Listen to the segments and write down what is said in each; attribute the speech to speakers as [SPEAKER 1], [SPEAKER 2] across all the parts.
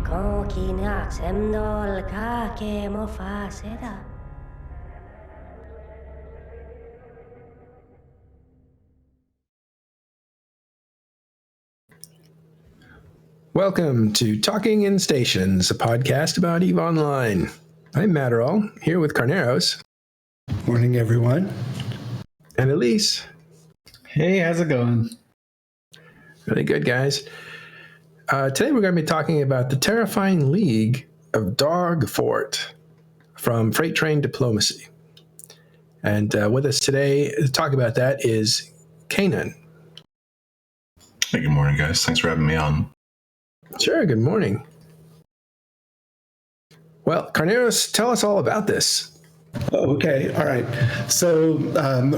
[SPEAKER 1] Kokina semdol kake mofaseda.
[SPEAKER 2] Welcome to Talking in Stations, a podcast about EVE Online. I'm Matterall, here with Carneros.
[SPEAKER 3] Morning, everyone.
[SPEAKER 2] And Elise.
[SPEAKER 4] Hey, how's it going?
[SPEAKER 2] Really good, guys. Today we're going to be talking about the terrifying league of Dog Fort from Freight Train Diplomacy. And with us today to talk about that is Kanan.
[SPEAKER 5] Hey, good morning, guys. Thanks for having me on.
[SPEAKER 2] Sure, good morning. Well, Carneros, tell us all about this.
[SPEAKER 3] Okay, all right. So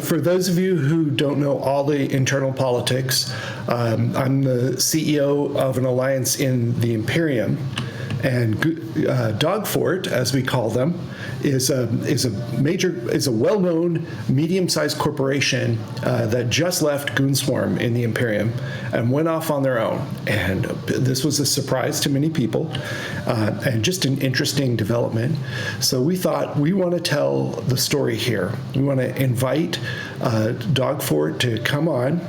[SPEAKER 3] for those of you who don't know all the internal politics, I'm the CEO of an alliance in the Imperium, and Dog Fort, as we call them, is a well-known medium-sized corporation that just left Goonswarm in the Imperium and went off on their own. And this was a surprise to many people and just an interesting development. So we thought we want to tell the story here. We want to invite Dog Fort to come on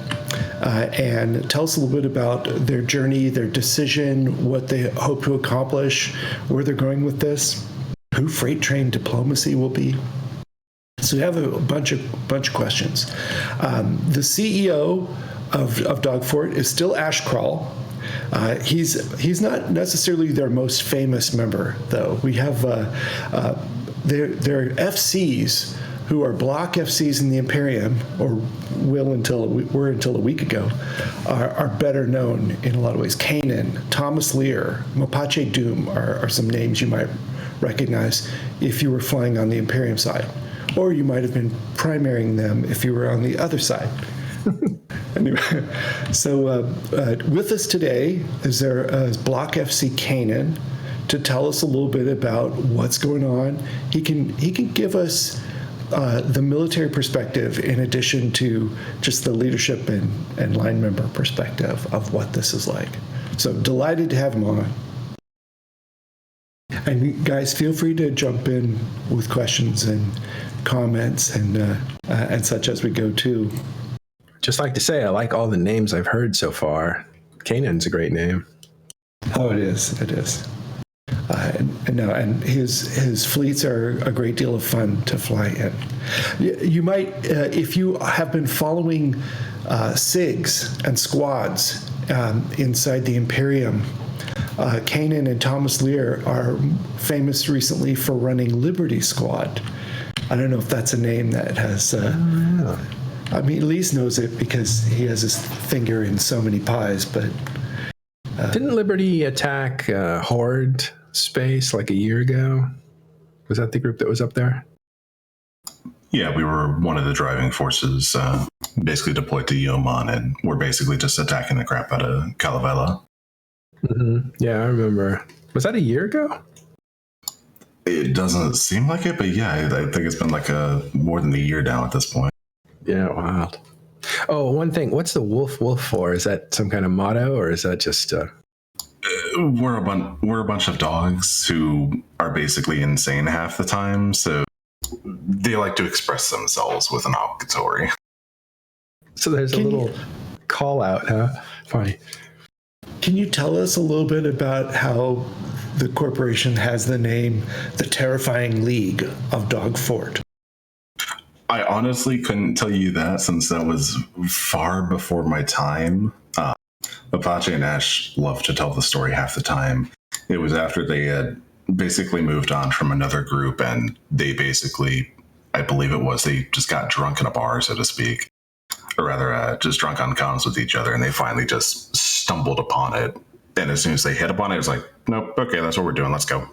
[SPEAKER 3] and tell us a little bit about their journey, their decision, what they hope to accomplish, where they're going with this, who Freight Train Diplomacy will be. So we have a bunch of questions. The CEO of Dog Fort is still Ash Crawl. He's not necessarily their most famous member, though. We have their FCs who are block FCs in the Imperium, or were until a week ago, are better known in a lot of ways. Kanan, Thomas Lear, Mapache Doom are some names you might recognize if you were flying on the Imperium side, or you might have been primarying them if you were on the other side. Anyway, so with us today is Block FC Kanan to tell us a little bit about what's going on. He can give us the military perspective in addition to just the leadership and line member perspective of what this is like. So delighted to have him on. And guys, feel free to jump in with questions and comments and such as we go too.
[SPEAKER 2] Just like to say, I like all the names I've heard so far. Kanan's a great name.
[SPEAKER 3] Oh, it is. It is. And his fleets are a great deal of fun to fly in. You might, if you have been following SIGs and squads inside the Imperium, Kanan and Thomas Lear are famous recently for running Liberty Squad. I don't know if that's a name that has... I mean, Elise knows it because he has his finger in so many pies, but...
[SPEAKER 2] Didn't Liberty attack Horde space like a year ago? Was that the group that was up there?
[SPEAKER 5] Yeah, we were one of the driving forces, basically deployed to Yeoman, and we're basically just attacking the crap out of Calavella.
[SPEAKER 2] Mm-hmm. Yeah, I remember. Was that a year ago?
[SPEAKER 5] It doesn't seem like it, but yeah, I think it's been like more than a year now at this point.
[SPEAKER 2] Yeah, wild. Oh, one thing. What's the wolf for? Is that some kind of motto, or is that just...
[SPEAKER 5] We're a bunch of dogs who are basically insane half the time, so they like to express themselves with an obligatory.
[SPEAKER 2] So there's a little call out, huh? Funny.
[SPEAKER 3] Can you tell us a little bit about how the corporation has the name the Terrifying League of Dog Fort?
[SPEAKER 5] I honestly couldn't tell you that, since that was far before my time. Apache and Ash love to tell the story half the time. It was after they had basically moved on from another group, and they basically, I believe it was, they just got drunk in a bar, so to speak. Or rather, just drunk on comms with each other, and they finally just stumbled upon it. And as soon as they hit upon it, it was like, nope, okay, that's what we're doing, let's go.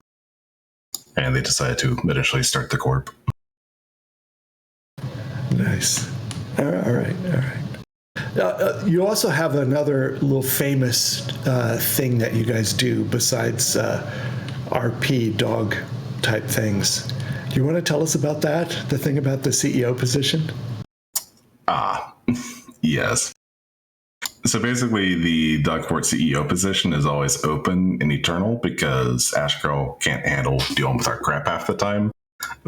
[SPEAKER 5] And they decided to initially start the corp.
[SPEAKER 3] Nice. All right. You also have another little famous thing that you guys do besides RP dog type things. Do you want to tell us about that? The thing about the CEO position?
[SPEAKER 5] Yes. So basically, the Dogport CEO position is always open and eternal because Ash Girl can't handle dealing with our crap half the time.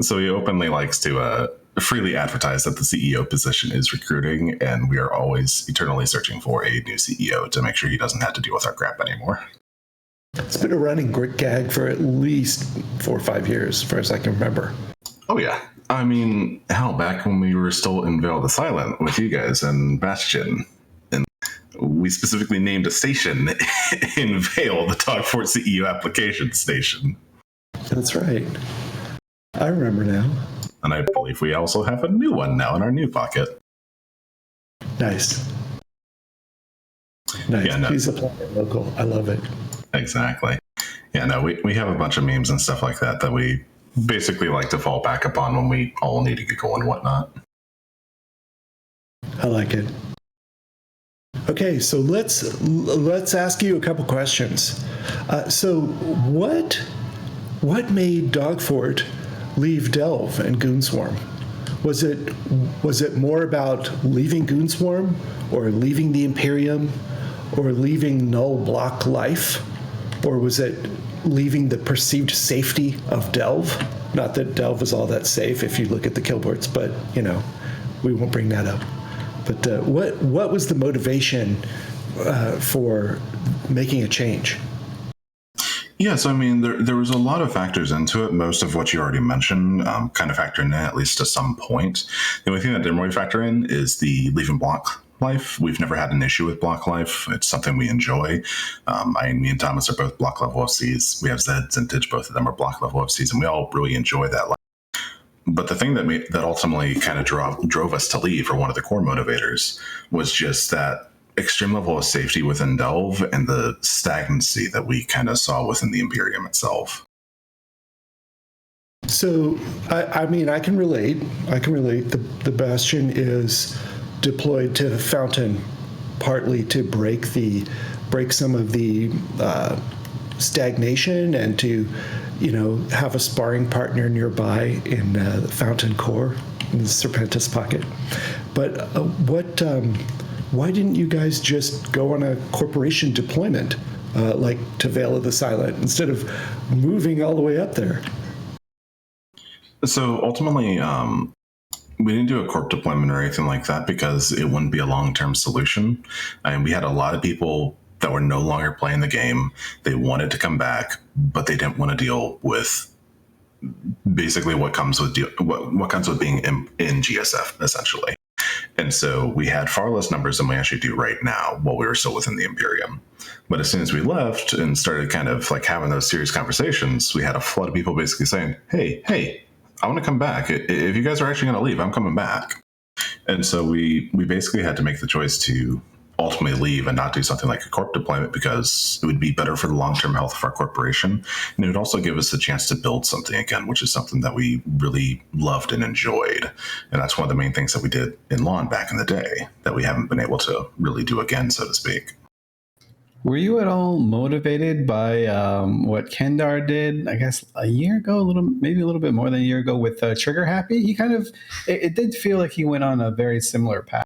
[SPEAKER 5] So he openly likes to freely advertise that the CEO position is recruiting, and we are always eternally searching for a new CEO to make sure he doesn't have to deal with our crap anymore.
[SPEAKER 3] It's been a running gag for at least 4 or 5 years, as far as I can remember.
[SPEAKER 5] Oh, yeah. I mean, hell, back when we were still in Veil the Silent with you guys and Bastion, and we specifically named a station in Veil the Dogport CEO application station.
[SPEAKER 3] That's right. I remember now.
[SPEAKER 5] And I believe we also have a new one now in our new pocket.
[SPEAKER 3] Nice. Yeah, no. Please apply it local. I love it.
[SPEAKER 5] Exactly. Yeah, no, we have a bunch of memes and stuff like that we basically like to fall back upon when we all need to get going and whatnot.
[SPEAKER 3] I like it. Okay, so let's ask you a couple questions. So what made Dogfort leave Delve and Goonswarm? Was it more about leaving Goonswarm, or leaving the Imperium, or leaving Null Block life, or was it leaving the perceived safety of Delve? Not that Delve is all that safe if you look at the kill boards, but we won't bring that up. But what was the motivation for making a change?
[SPEAKER 5] Yeah, so I mean, there was a lot of factors into it. Most of what you already mentioned kind of factor in at least to some point. The only thing that didn't really factor in is the leaving block life. We've never had an issue with block life. It's something we enjoy. Me and Thomas are both block level FCs. We have Zeds and Tidge, both of them are block level FCs, and we all really enjoy that life. But the thing that ultimately kind of drove us to leave, or one of the core motivators, was just that extreme level of safety within Delve and the stagnancy that we kind of saw within the Imperium itself.
[SPEAKER 3] So, I mean, I can relate. The Bastion is deployed to Fountain partly to break some of the stagnation, and to have a sparring partner nearby in the Fountain core in the Serpentis pocket. But why didn't you guys just go on a corporation deployment like to Veil of the Silent, instead of moving all the way up there?
[SPEAKER 5] So ultimately, we didn't do a corp deployment or anything like that because it wouldn't be a long-term solution. And we had a lot of people that were no longer playing the game. They wanted to come back, but they didn't want to deal with basically what comes with being in GSF, essentially. And so we had far less numbers than we actually do right now while we were still within the Imperium. But as soon as we left and started kind of like having those serious conversations, we had a flood of people basically saying, hey, I want to come back. If you guys are actually going to leave, I'm coming back. And so we basically had to make the choice to ultimately leave and not do something like a corp deployment, because it would be better for the long-term health of our corporation. And it would also give us a chance to build something again, which is something that we really loved and enjoyed. And that's one of the main things that we did in Lawn back in the day that we haven't been able to really do again, so to speak.
[SPEAKER 4] Were you at all motivated by what Kendar did, I guess, a year ago, maybe a little bit more than a year ago, with Trigger Happy? He kind of, it did feel like he went on a very similar path.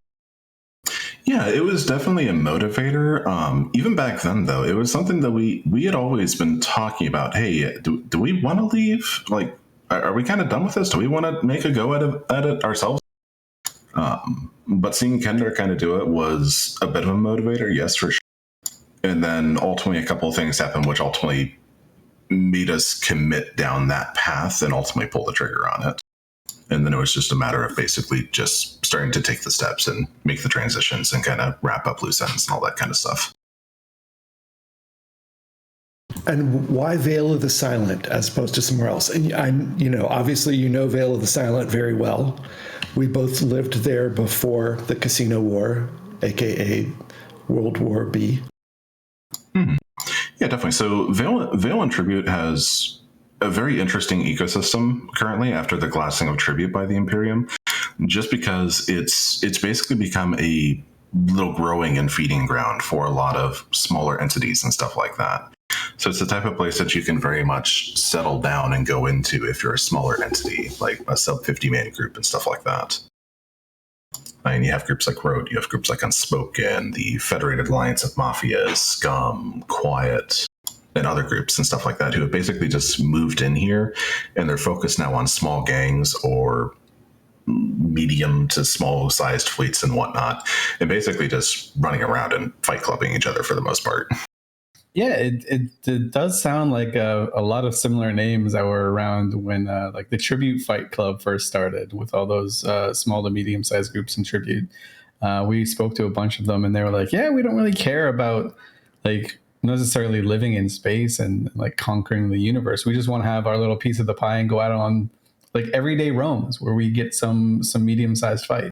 [SPEAKER 5] Yeah, it was definitely a motivator. Even back then, though, it was something that we had always been talking about. Hey, do we want to leave? Like, are we kind of done with this? Do we want to make a go at it ourselves? But seeing Kendar kind of do it was a bit of a motivator, yes, for sure. And then ultimately a couple of things happened, which ultimately made us commit down that path and ultimately pull the trigger on it. And then it was just a matter of basically just starting to take the steps and make the transitions and kind of wrap up loose ends and all that kind of stuff.
[SPEAKER 3] And why Veil of the Silent as opposed to somewhere else? And obviously Veil of the Silent very well. We both lived there before the Casino War, aka World War B.
[SPEAKER 5] Mm-hmm. Yeah, definitely. So Veil and Tribute has a very interesting ecosystem currently after the glassing of Tribute by the Imperium, just because it's basically become a little growing and feeding ground for a lot of smaller entities and stuff like that. So it's the type of place that you can very much settle down and go into if you're a smaller entity, like a sub 50 man group and stuff like that. I mean, you have groups like Road, you have groups like Unspoken, the Federated Alliance of Mafias, Scum, Quiet, and other groups and stuff like that who have basically just moved in here, and they're focused now on small gangs or medium to small sized fleets and whatnot, and basically just running around and fight clubbing each other for the most part.
[SPEAKER 4] Yeah, it does sound like a lot of similar names that were around when like the Tribute Fight Club first started, with all those small to medium sized groups in Tribute. We spoke to a bunch of them, and they were like, "Yeah, we don't really care about like necessarily living in space and like conquering the universe. We just want to have our little piece of the pie and go out on like everyday roams where we get some medium sized fight."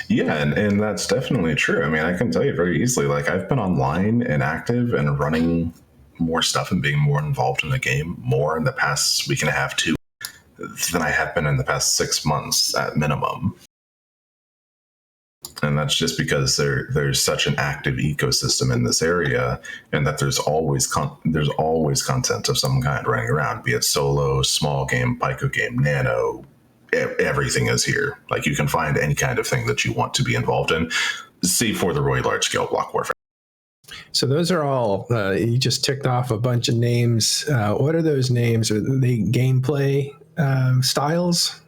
[SPEAKER 5] Yeah, and that's definitely true. I mean, I can tell you very easily, like, I've been online and active and running more stuff and being more involved in the game more in the past week and a half, 2, than I have been in the past 6 months at minimum. And that's just because there's such an active ecosystem in this area, and that there's always content of some kind running around, be it solo, small game, Pico game, nano. Everything is here. Like, you can find any kind of thing that you want to be involved in, save for the really large scale block warfare.
[SPEAKER 2] So those are all, you just ticked off a bunch of names. What are those names? Are they gameplay styles?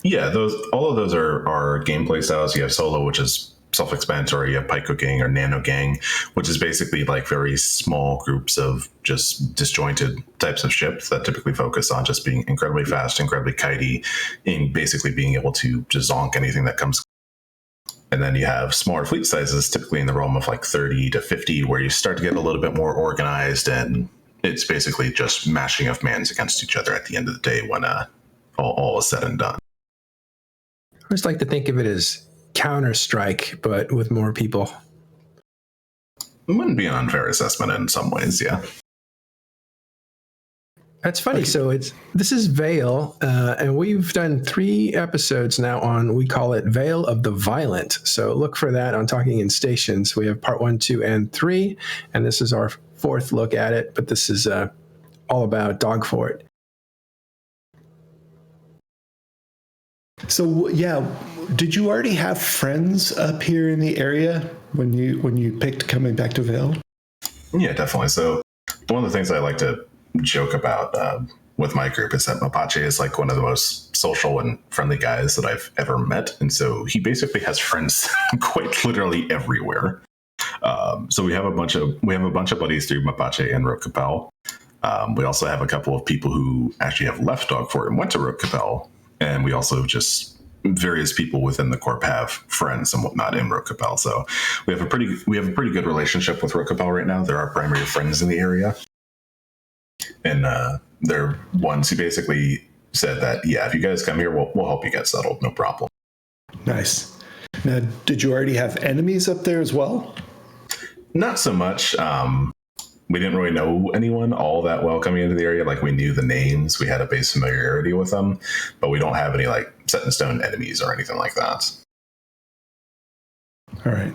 [SPEAKER 5] Yeah, all of those are gameplay styles. You have solo, which is self-explanatory. You have Pico Gang or Nano Gang, which is basically like very small groups of just disjointed types of ships that typically focus on just being incredibly fast, incredibly kitey, and basically being able to just zonk anything that comes. And then you have smaller fleet sizes, typically in the realm of like 30 to 50, where you start to get a little bit more organized, and it's basically just mashing of mans against each other at the end of the day when all is said and done.
[SPEAKER 2] I always like to think of it as Counter-Strike, but with more people.
[SPEAKER 5] It wouldn't be an unfair assessment in some ways, yeah.
[SPEAKER 2] That's funny. Okay. So this is Veil, and we've done 3 episodes now on, we call it Veil of the Violent. So look for that on Talking in Stations. We have part 1, 2, and 3, and this is our 4th look at it, but this is all about Dog Fort.
[SPEAKER 3] So yeah, did you already have friends up here in the area when you picked coming back to Vale?
[SPEAKER 5] Yeah, definitely. So one of the things I like to joke about with my group is that Mapache is like one of the most social and friendly guys that I've ever met, and so he basically has friends quite literally everywhere. So we have a bunch of buddies through Mapache and Rote Capel. We also have a couple of people who actually have left Dog Fort and went to Rote Capel. And we also just various people within the Corp have friends and whatnot in Rote Capel. So we have a pretty good relationship with Rote Capel right now. They're our primary friends in the area. And they're ones who basically said that, yeah, if you guys come here, we'll help you get settled. No problem.
[SPEAKER 3] Nice. Now, did you already have enemies up there as well?
[SPEAKER 5] Not so much. We didn't really know anyone all that well coming into the area. Like, we knew the names, we had a base familiarity with them, but we don't have any like set in stone enemies or anything like that.
[SPEAKER 3] All right.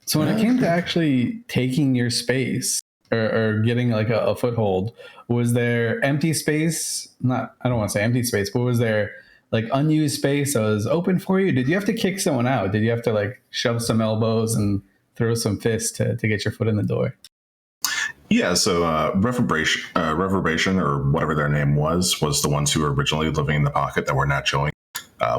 [SPEAKER 4] So when it came to actually taking your space or getting like a foothold, was there empty space? I don't want to say empty space, but was there like unused space that was open for you? Did you have to kick someone out? Did you have to like shove some elbows and throw some fists to get your foot in the door?
[SPEAKER 5] Yeah, so Reverberation, or whatever their name was the ones who were originally living in the pocket that were not showing.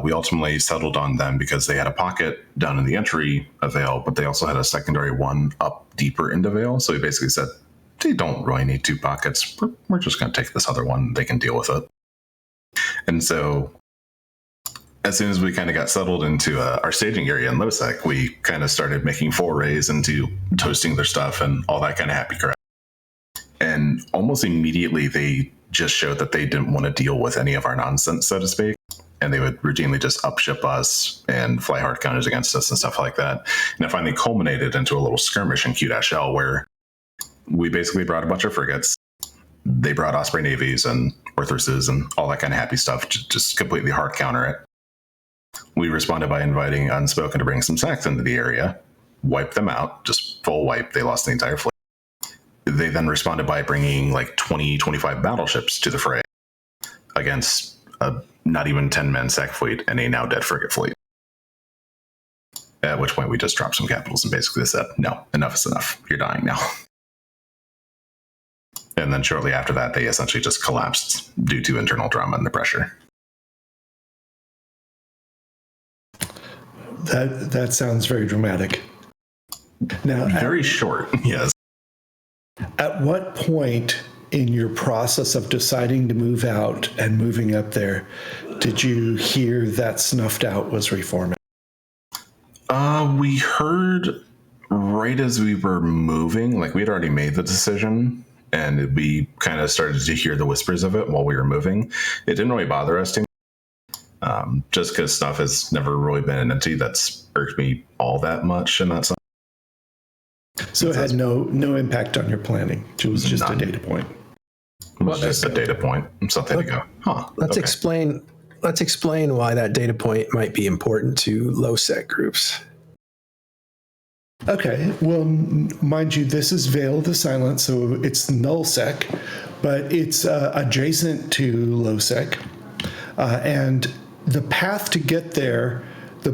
[SPEAKER 5] We ultimately settled on them because they had a pocket down in the entry of Vale, but they also had a secondary one up deeper into Vale. So we basically said, they don't really need 2 pockets. We're just going to take this other one. They can deal with it. And so as soon as we kind of got settled into our staging area in Losec, we kind of started making forays into toasting their stuff and all that kind of happy crap. And almost immediately, they just showed that they didn't want to deal with any of our nonsense, so to speak. And they would routinely just upship us and fly hard counters against us and stuff like that. And it finally culminated into a little skirmish in Q-L, where we basically brought a bunch of frigates. They brought Osprey Navies and Orthruses and all that kind of happy stuff to just completely hard counter it. We responded by inviting Unspoken to bring some sacks into the area, wiped them out, just full wipe. They lost the entire fleet. They then responded by bringing like 20, 25 battleships to the fray against a not even 10-man sec fleet and a now dead frigate fleet. At which point we just dropped some capitals and basically said, no, enough is enough. You're dying now. And then shortly after that, they essentially just collapsed due to internal drama and the pressure.
[SPEAKER 3] That sounds very dramatic. Now,
[SPEAKER 5] very short, yes.
[SPEAKER 3] At what point in your process of deciding to move out and moving up there did you hear that Snuffed Out was reforming?
[SPEAKER 5] We heard right as we were moving, like we'd already made the decision, and we kind of started to hear the whispers of it while we were moving. It didn't really bother us too much, just because Snuff has never really been an entity that's irked me all that much in that sense.
[SPEAKER 3] So it had no impact on your planning. It was just a data point.
[SPEAKER 5] It was just a data point, something to go, huh.
[SPEAKER 2] Let's explain why that data point might be important to low sec groups.
[SPEAKER 3] Okay, well, mind you, this is Veil of the Silent, so it's null sec, but it's adjacent to low sec. And the path to get there, the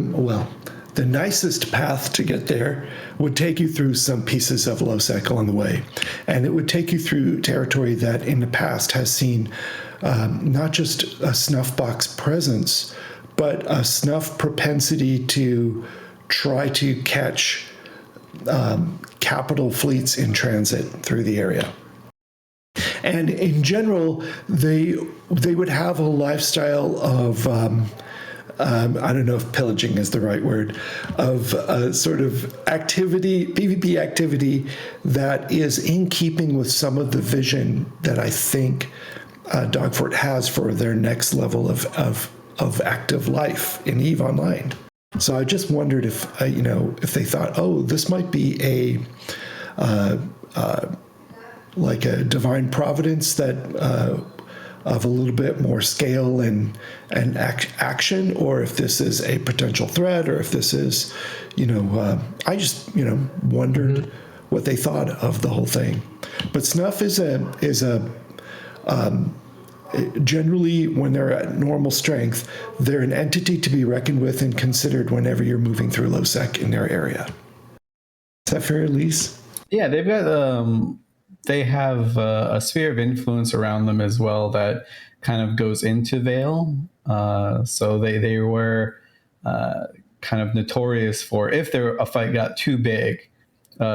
[SPEAKER 3] nicest path to get there would take you through some pieces of low sec along the way. And it would take you through territory that in the past has seen not just a snuff box presence, but a snuff propensity to try to catch capital fleets in transit through the area. And in general, they would have a lifestyle of, I don't know if pillaging is the right word, of sort of activity, PvP activity that is in keeping with some of the vision that I think Dogfort has for their next level of active life in EVE Online. So I just wondered if if they thought, oh, this might be like a divine providence that of a little bit more scale and action, or if this is a potential threat, or if this is, I just wondered what they thought of the whole thing. But Snuff is a generally, when they're at normal strength, they're an entity to be reckoned with and considered whenever you're moving through low sec in their area. Is that fair, Elise?
[SPEAKER 4] Yeah, they've got they have a sphere of influence around them as well that kind of goes into Veil. So they were kind of notorious for, if a fight got too big,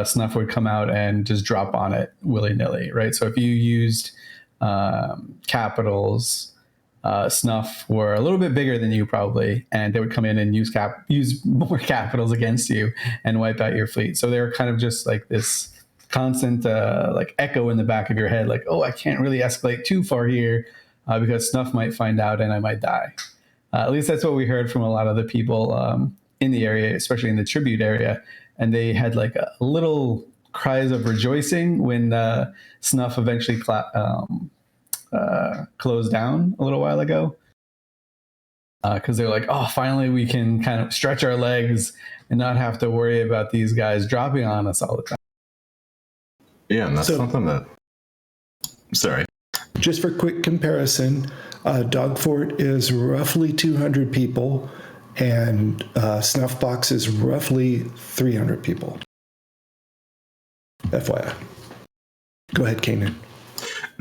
[SPEAKER 4] Snuff would come out and just drop on it willy-nilly, right? So if you used capitals, Snuff were a little bit bigger than you probably, and they would come in and use more capitals against you and wipe out your fleet. So they were kind of just like this constant like echo in the back of your head, like, oh, I can't really escalate too far here because Snuff might find out and I might die. At least that's what we heard from a lot of the people in the area, especially in the tribute area. And they had like a little cries of rejoicing when Snuff eventually closed down a little while ago. Because they're like, oh, finally we can kind of stretch our legs and not have to worry about these guys dropping on us all the time.
[SPEAKER 5] Yeah, and that's something that... Sorry.
[SPEAKER 3] Just for quick comparison, Dogfort is roughly 200 people, and Snuffbox is roughly 300 people. FYI. Go ahead, Kanan.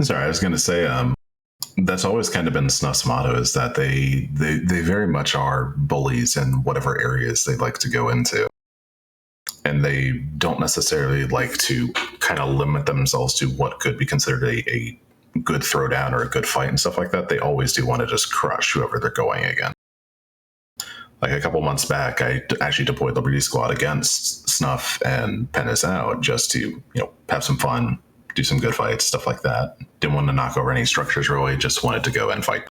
[SPEAKER 5] Sorry, I was going to say, that's always kind of been Snuff's motto, is that they very much are bullies in whatever areas they like to go into. And they don't necessarily like to kind of limit themselves to what could be considered a good throwdown or a good fight and stuff like that. They always do want to just crush whoever they're going against. Like a couple months back, I actually deployed Liberty Squad against Snuff and Penis Out just to, have some fun, do some good fights, stuff like that. Didn't want to knock over any structures really, just wanted to go and fight.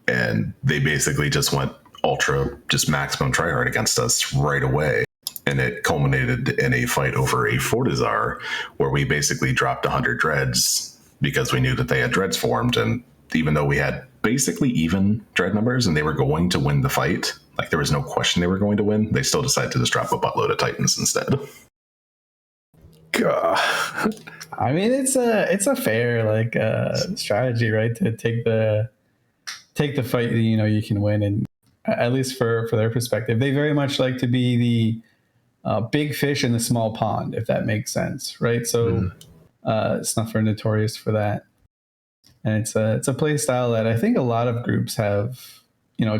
[SPEAKER 5] And they basically just went just maximum tryhard against us right away. And it culminated in a fight over a Fortizar, where we basically dropped 100 dreads because we knew that they had dreads formed. And even though we had basically even dread numbers and they were going to win the fight, like there was no question they were going to win, they still decided to just drop a buttload of Titans instead.
[SPEAKER 2] God.
[SPEAKER 4] I mean, it's a fair strategy, right? To take the take the fight that you can win. And at least for their perspective, they very much like to be the big fish in the small pond, if that makes sense, right? So Snuff are notorious for that. And it's a play style that I think a lot of groups have,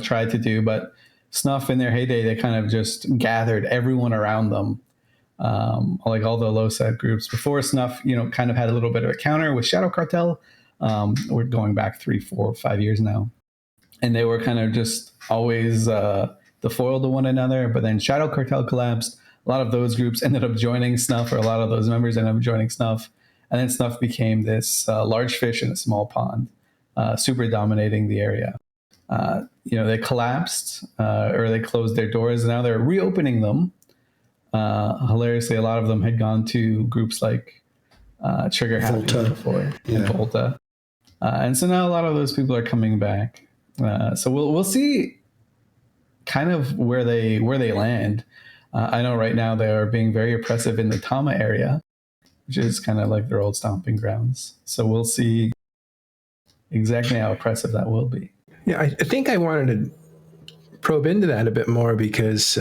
[SPEAKER 4] tried to do, but Snuff in their heyday, they kind of just gathered everyone around them. Like all the low set groups before Snuff, kind of had a little bit of a counter with Shadow Cartel. We're going back 3, 4, 5 years now. And they were kind of just always the foil to one another. But then Shadow Cartel collapsed. A lot of those groups ended up joining Snuff, or a lot of those members ended up joining Snuff. And then Snuff became this large fish in a small pond, super dominating the area. They collapsed or they closed their doors. And now they're reopening them. Hilariously, a lot of them had gone to groups like Trigger Happy
[SPEAKER 3] Volta.
[SPEAKER 4] Before, and Volta. And so now a lot of those people are coming back. So we'll see kind of where they land. I know right now they are being very oppressive in the Tama area, which is kind of like their old stomping grounds. So we'll see exactly how oppressive that will be.
[SPEAKER 2] Yeah, I think I wanted to probe into that a bit more because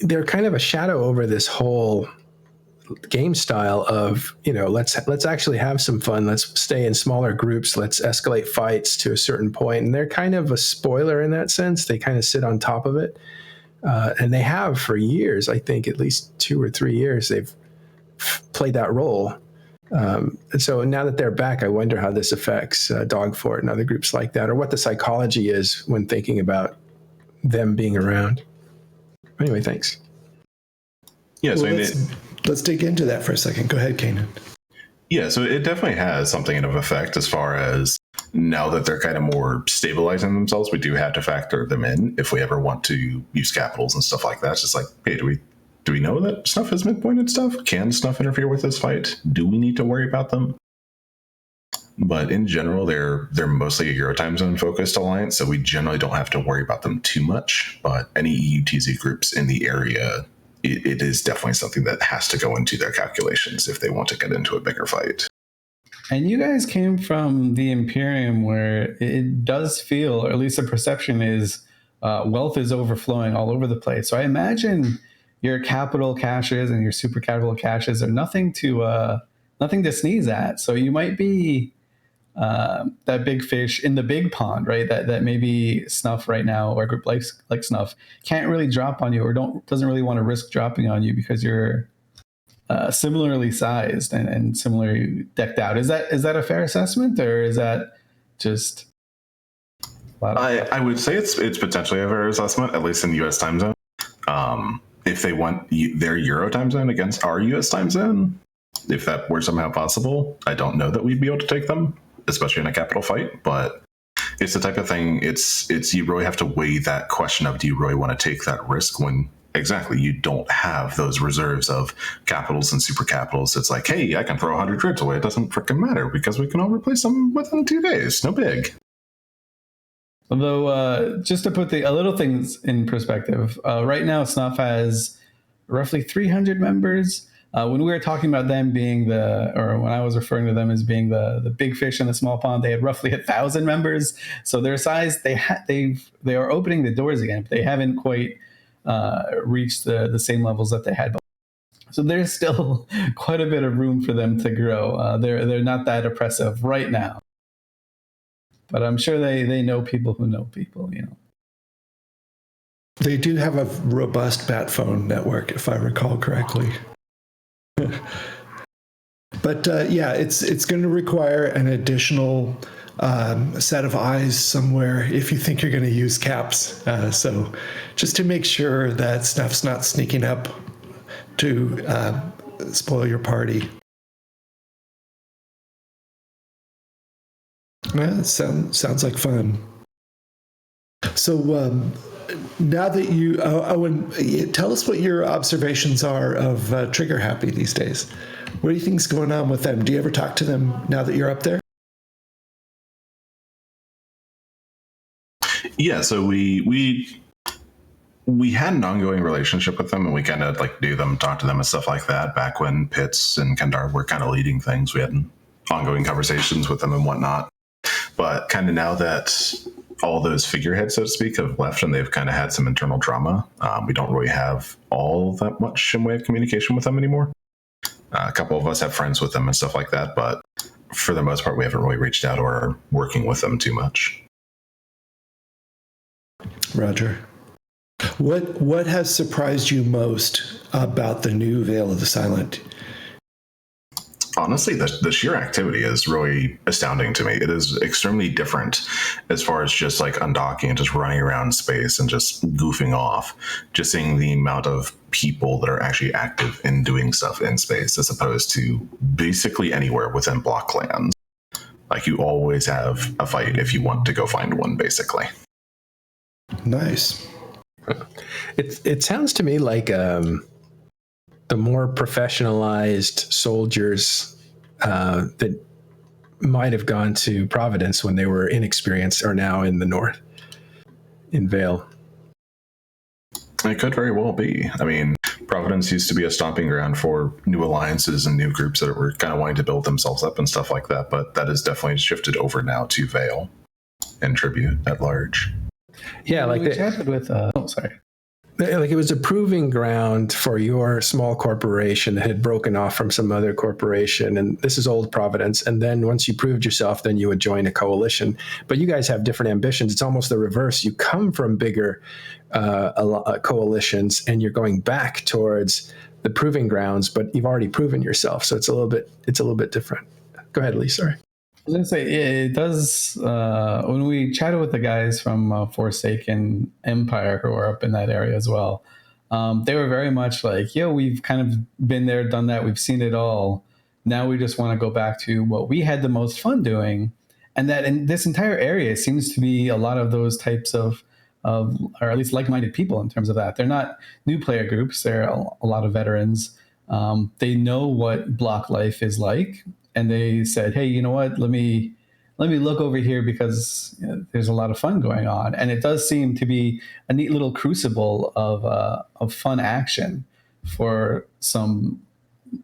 [SPEAKER 2] they're kind of a shadow over this whole game style of, let's actually have some fun. Let's stay in smaller groups. Let's escalate fights to a certain point. And they're kind of a spoiler in that sense. They kind of sit on top of it. And they have for years, I think at least 2 or 3 years, they've played that role. And so now that they're back, I wonder how this affects Dog Fort and other groups like that, or what the psychology is when thinking about them being around. Anyway, thanks.
[SPEAKER 5] Yeah, so
[SPEAKER 3] let's dig into that for a second. Go ahead, Kanan.
[SPEAKER 5] Yeah, so it definitely has something of effect as far as now that they're kind of more stabilizing themselves, we do have to factor them in if we ever want to use capitals and stuff like that. It's just like, hey, do we know that Snuff has midpoint and stuff? Can Snuff interfere with this fight? Do we need to worry about them? But in general, they're mostly a Euro time zone focused alliance, so we generally don't have to worry about them too much. But any EUTZ groups in the area, it is definitely something that has to go into their calculations if they want to get into a bigger fight.
[SPEAKER 4] And you guys came from the Imperium, where it does feel, or at least the perception is, wealth is overflowing all over the place. So I imagine your capital caches and your super capital caches are nothing to sneeze at. So you might be that big fish in the big pond, right? That maybe Snuff right now, or a group like Snuff, can't really drop on you, or doesn't really want to risk dropping on you because you're similarly sized and similarly decked out. Is that a fair assessment, or is that just?
[SPEAKER 5] I would say it's potentially a fair assessment, at least in the U.S. time zone. If they want their Euro time zone against our U.S. time zone, if that were somehow possible, I don't know that we'd be able to take them, especially in a capital fight. But it's the type of thing. It's you really have to weigh that question of, do you really want to take that risk when exactly you don't have those reserves of capitals and super capitals? It's like, hey, I can throw 100 grids away. It doesn't freaking matter because we can all replace them within 2 days. No big.
[SPEAKER 4] Although, just to put a little things in perspective, right now Snuff has roughly 300 members. When we were talking about them being when I was referring to them as being the big fish in the small pond, they had roughly 1,000 members. So their size, they are opening the doors again, but they haven't quite reached the same levels that they had before. So there's still quite a bit of room for them to grow. They're not that oppressive right now. But I'm sure they know people who know people,
[SPEAKER 3] They do have a robust bat phone network, if I recall correctly. But yeah, it's going to require an additional set of eyes somewhere if you think you're going to use caps. So just to make sure that Snuff's not sneaking up to spoil your party. Yeah, sounds like fun. So now that you, Owen, tell us what your observations are of Trigger Happy these days. What do you think's going on with them? Do you ever talk to them now that you're up there?
[SPEAKER 5] Yeah, so we had an ongoing relationship with them, and we kind of like knew them, talked to them and stuff like that back when Pitts and Kendar were kind of leading things. We had ongoing conversations with them and whatnot. But kind of now that all those figureheads, so to speak, have left and they've kind of had some internal drama, we don't really have all that much in way of communication with them anymore. A couple of us have friends with them and stuff like that, but for the most part, we haven't really reached out or are working with them too much.
[SPEAKER 3] Roger. What has surprised you most about the new Veil of the Silent?
[SPEAKER 5] Honestly, the sheer activity is really astounding to me. It is extremely different as far as just like undocking and just running around space and just goofing off. Just seeing the amount of people that are actually active in doing stuff in space as opposed to basically anywhere within block lands. Like you always have a fight if you want to go find one, basically.
[SPEAKER 3] Nice.
[SPEAKER 2] It sounds to me like the more professionalized soldiers that might have gone to Providence when they were inexperienced are now in the north, in Vale.
[SPEAKER 5] It could very well be. I mean, Providence used to be a stomping ground for new alliances and new groups that were kind of wanting to build themselves up and stuff like that, but that has definitely shifted over now to Vale and Tribute at large.
[SPEAKER 2] Yeah, like
[SPEAKER 4] we chatted with. Sorry.
[SPEAKER 2] Like it was a proving ground for your small corporation that had broken off from some other corporation, and this is old Providence. And then once you proved yourself, then you would join a coalition. But you guys have different ambitions. It's almost the reverse. You come from bigger coalitions, and you're going back towards the proving grounds. But you've already proven yourself, so it's a little bit different. Go ahead, Lee. Sorry.
[SPEAKER 4] I was going to say, it does, when we chatted with the guys from Forsaken Empire who are up in that area as well, they were very much like, we've kind of been there, done that, we've seen it all. Now we just want to go back to what we had the most fun doing. And that in this entire area seems to be a lot of those types of or at least like-minded people in terms of that. They're not new player groups, they're a lot of veterans. They know what block life is like. And they said, hey, you know what, let me look over here because there's a lot of fun going on. And it does seem to be a neat little crucible of fun action for some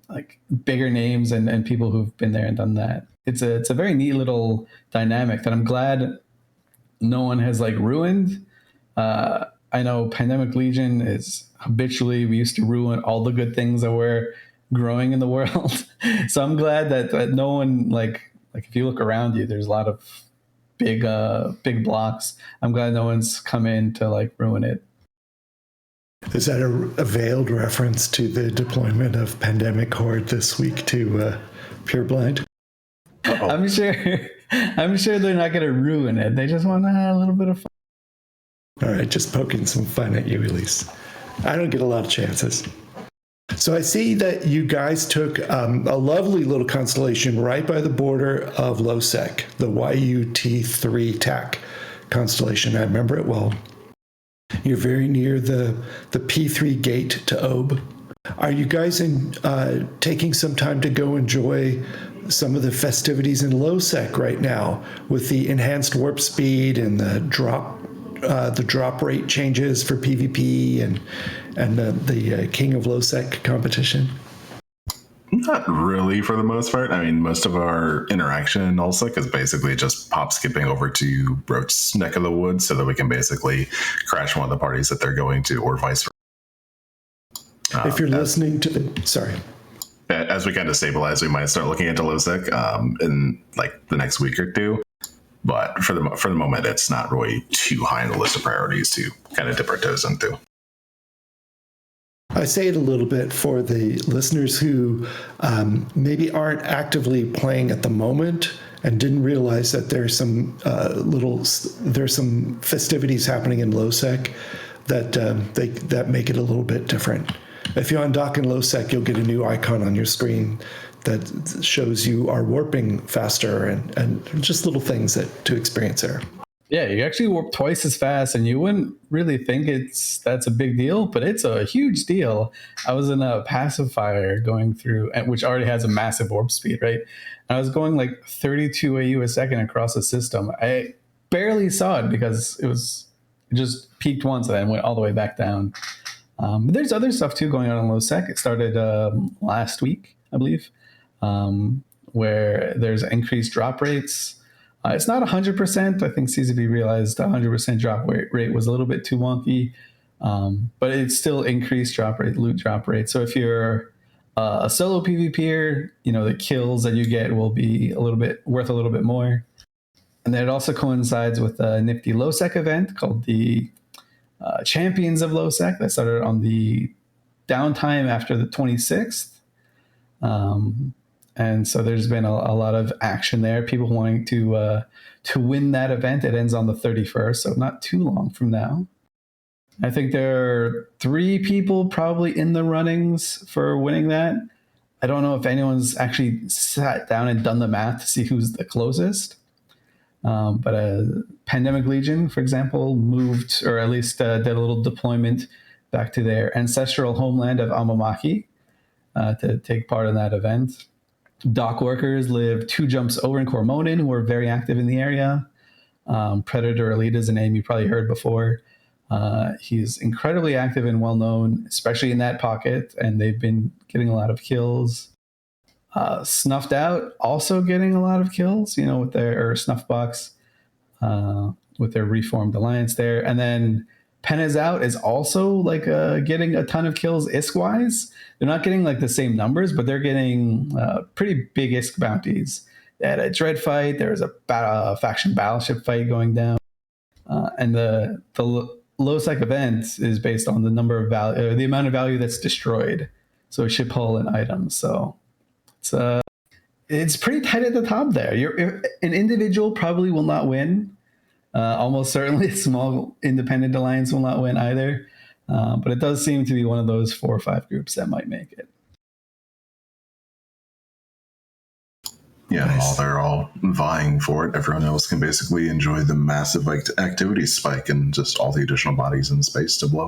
[SPEAKER 4] like bigger names and people who've been there and done that. It's a very neat little dynamic that I'm glad no one has like ruined. I know Pandemic Legion is habitually, we used to ruin all the good things that were growing in the world. So I'm glad that no one, like if you look around you, there's a lot of big blocks. I'm glad no one's come in to like ruin it.
[SPEAKER 3] Is that a veiled reference to the deployment of Pandemic Horde this week to Pureblind?
[SPEAKER 4] I'm sure they're not going to ruin it. They just want to have a little bit of fun.
[SPEAKER 3] All right, just poking some fun at you, Elise. I don't get a lot of chances. So I see that you guys took a lovely little constellation right by the border of Losec, the YUT3 TAC constellation. I remember it well. You're very near the P3 gate to Ob. Are you guys taking some time to go enjoy some of the festivities in Losec right now with the enhanced warp speed and the drop rate changes for PvP and the King of Losec competition?
[SPEAKER 5] Not really, for the most part. I mean, most of our interaction in Nullsec is basically just pop skipping over to Roach's neck of the woods so that we can basically crash one of the parties that they're going to, or vice versa.
[SPEAKER 3] If you're listening to sorry.
[SPEAKER 5] As we kind of stabilize, we might start looking into Losec in like the next week or two. But for the moment, it's not really too high on the list of priorities to kind of dip our toes into.
[SPEAKER 3] I say it a little bit for the listeners who maybe aren't actively playing at the moment and didn't realize that there's some festivities happening in Losec that make it a little bit different. If you undock in Losec, you'll get a new icon on your screen that shows you are warping faster and just little things to experience there.
[SPEAKER 4] Yeah, you actually warp twice as fast, and you wouldn't really think that's a big deal, but it's a huge deal. I was in a pacifier going through, which already has a massive warp speed, right? And I was going like 32 AU a second across the system. I barely saw it because it just peaked once and then went all the way back down. But there's other stuff too going on in Losec. It started last week, I believe, where there's increased drop rates. It's not 100%. I think CZB realized 100% drop rate was a little bit too wonky, but it still increased drop rate, loot drop rate. So if you're a solo PvPer, the kills that you get will be worth a little bit more. And then it also coincides with a nifty low-sec event called the Champions of Low-Sec that started on the downtime after the 26th. And so there's been a lot of action there, people wanting to win that event. It ends on the 31st, so not too long from now. I think there are 3 people probably in the runnings for winning that. I don't know if anyone's actually sat down and done the math to see who's the closest. But Pandemic Legion, for example, moved, or at least did a little deployment back to their ancestral homeland of Amamaki to take part in that event. Dock workers live 2 jumps over in Cormonin, who are very active in the area. Predator Elite is a name you probably heard before. He's incredibly active and well-known, especially in that pocket, and they've been getting a lot of kills. Snuffed Out also getting a lot of kills, with their Snuffbox, with their reformed alliance there. And then Pen is Out is also getting a ton of kills ISK-wise. They're not getting the same numbers, but they're getting pretty big ISK bounties. They had a dread fight. There was a faction battleship fight going down. And the low-sec event is based on the number of value, the amount of value that's destroyed. So ship hull and items. So it's pretty tight at the top there. An individual probably will not win. Almost certainly a small independent alliance will not win either. But it does seem to be one of those 4 or 5 groups that might make it.
[SPEAKER 5] Yeah,
[SPEAKER 3] Nice.
[SPEAKER 5] while they're all vying for it, everyone else can basically enjoy the massive activity spike and just all the additional bodies in space to blow.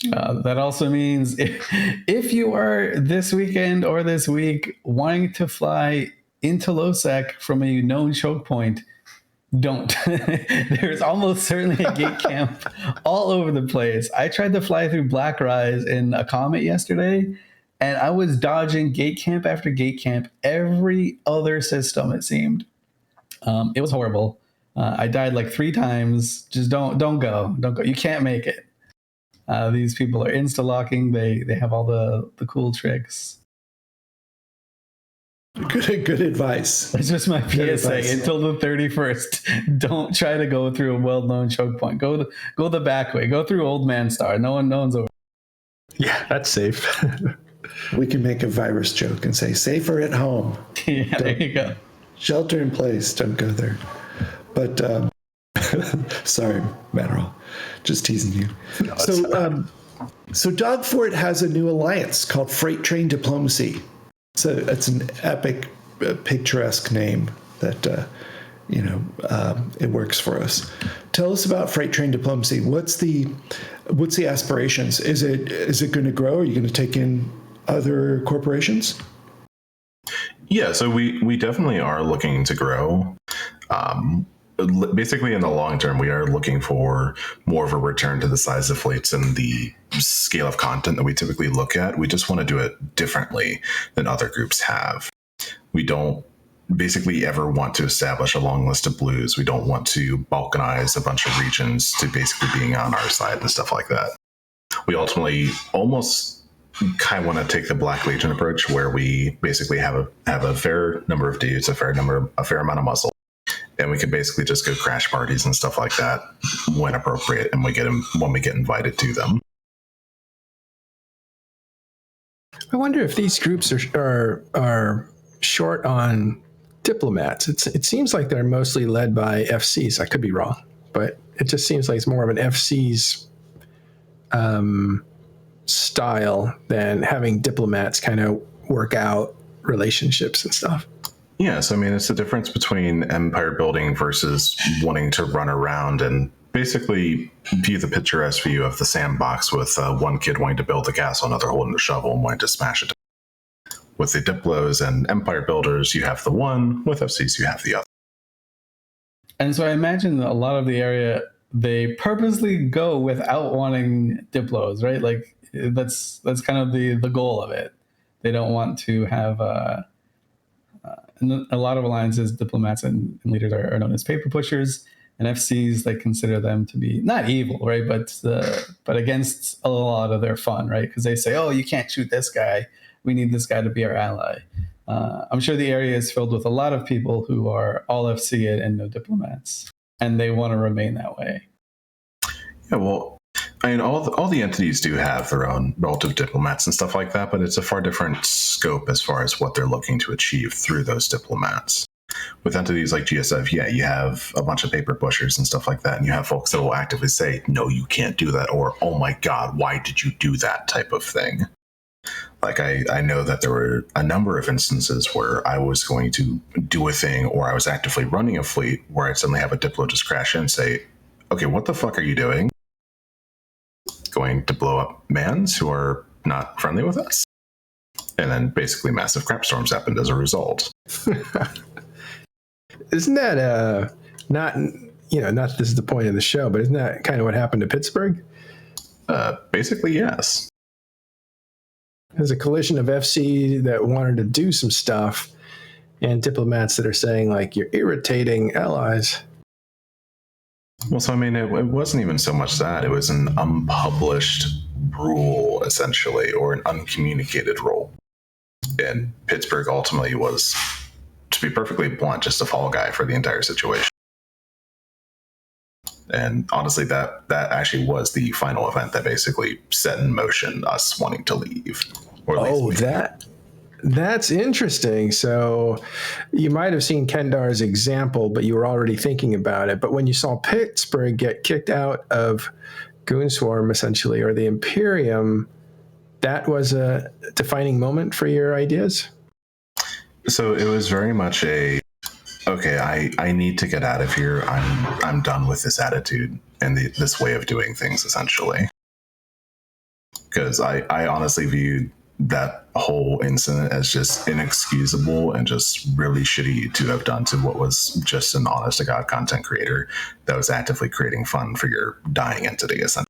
[SPEAKER 4] That also means if you are this weekend or this week wanting to fly into Low-Sec from a known choke point, don't. There's almost certainly a gate camp all over the place. I tried to fly through Black Rise in a Comet yesterday, and I was dodging gate camp after gate camp, every other system, it seemed. It was horrible. I died 3 times. Just don't go. Don't go. You can't make it. These people are insta-locking. They have all the cool tricks.
[SPEAKER 3] Good advice.
[SPEAKER 4] That's just my
[SPEAKER 3] Good
[SPEAKER 4] PSA
[SPEAKER 3] advice.
[SPEAKER 4] until the 31st. Don't try to go through a well-known choke point. Go the back way. Go through Old Man Star. No one's over.
[SPEAKER 2] Yeah, that's safe.
[SPEAKER 3] We can make a virus joke and say, safer at home.
[SPEAKER 4] Yeah, there you go.
[SPEAKER 3] Shelter in place. Don't go there. But sorry, Matterall. Just teasing you. So Dogfort has a new alliance called Freight Train Diplomacy. So it's an epic, picturesque name that it works for us. Tell us about Freight Train Diplomacy. What's the aspirations? Is it going to grow? Are you going to take in other corporations?
[SPEAKER 5] Yeah, so we definitely are looking to grow. Basically, in the long term, we are looking for more of a return to the size of fleets and the scale of content that we typically look at. We just want to do it differently than other groups have. We don't basically ever want to establish a long list of blues. We don't want to balkanize a bunch of regions to basically being on our side and stuff like that. We ultimately almost kind of want to take the Black Legion approach, where we basically have a fair number of dudes, a fair amount of muscle. And we can basically just go crash parties and stuff like that when appropriate, and when we get invited to them.
[SPEAKER 2] I wonder if these groups are short on diplomats. It seems like they're mostly led by FCs. I could be wrong, but it just seems like it's more of an FC's style than having diplomats kind of work out relationships and stuff.
[SPEAKER 5] Yeah, so I mean, it's the difference between empire building versus wanting to run around and basically view the picturesque view of the sandbox with one kid wanting to build the castle, another holding the shovel and wanting to smash it. With the Diplos and empire builders, you have the one. With FCs, you have the other.
[SPEAKER 4] And so I imagine a lot of the area, they purposely go without wanting Diplos, right? That's kind of the goal of it. They don't want to have in a lot of alliances, diplomats and leaders are known as paper pushers, and FCs, they consider them to be not evil, right? But against a lot of their fun, right? Because they say, oh, you can't shoot this guy. We need this guy to be our ally. I'm sure the area is filled with a lot of people who are all FC and no diplomats, and they want to remain that way.
[SPEAKER 5] Yeah, well, I mean, all the entities do have their own relative diplomats and stuff like that, but it's a far different scope as far as what they're looking to achieve through those diplomats. With entities like GSF, yeah, you have a bunch of paper pushers and stuff like that, and you have folks that will actively say, no, you can't do that, or, oh my God, why did you do that type of thing? Like, I know that there were a number of instances where I was going to do a thing, or I was actively running a fleet, where I'd suddenly have a diplo just crash in and say, okay, what the fuck are you doing? Going to blow up mans who are not friendly with us? And then basically massive crap storms happened as a result.
[SPEAKER 2] Isn't that not that this is the point of the show, but isn't that kind of what happened to Pittsburgh?
[SPEAKER 5] Basically, yes.
[SPEAKER 2] There's a collision of FC that wanted to do some stuff and diplomats that are saying, like, you're irritating allies.
[SPEAKER 5] Well, so I mean, it wasn't even so much that. It was an unpublished rule, essentially, or an uncommunicated rule. And Pittsburgh ultimately was, to be perfectly blunt, just a fall guy for the entire situation. And honestly, that actually was the final event that basically set in motion us wanting to leave.
[SPEAKER 2] Oh, that's interesting. So you might have seen Kendar's example, but you were already thinking about it. But when you saw Pittsburgh get kicked out of Goonswarm, essentially, or the Imperium, that was a defining moment for your ideas?
[SPEAKER 5] So it was very much okay, I need to get out of here. I'm done with this attitude and this way of doing things, essentially. Because I honestly viewed that whole incident as just inexcusable and just really shitty to have done to what was just an honest to God content creator that was actively creating fun for your dying entity, essentially.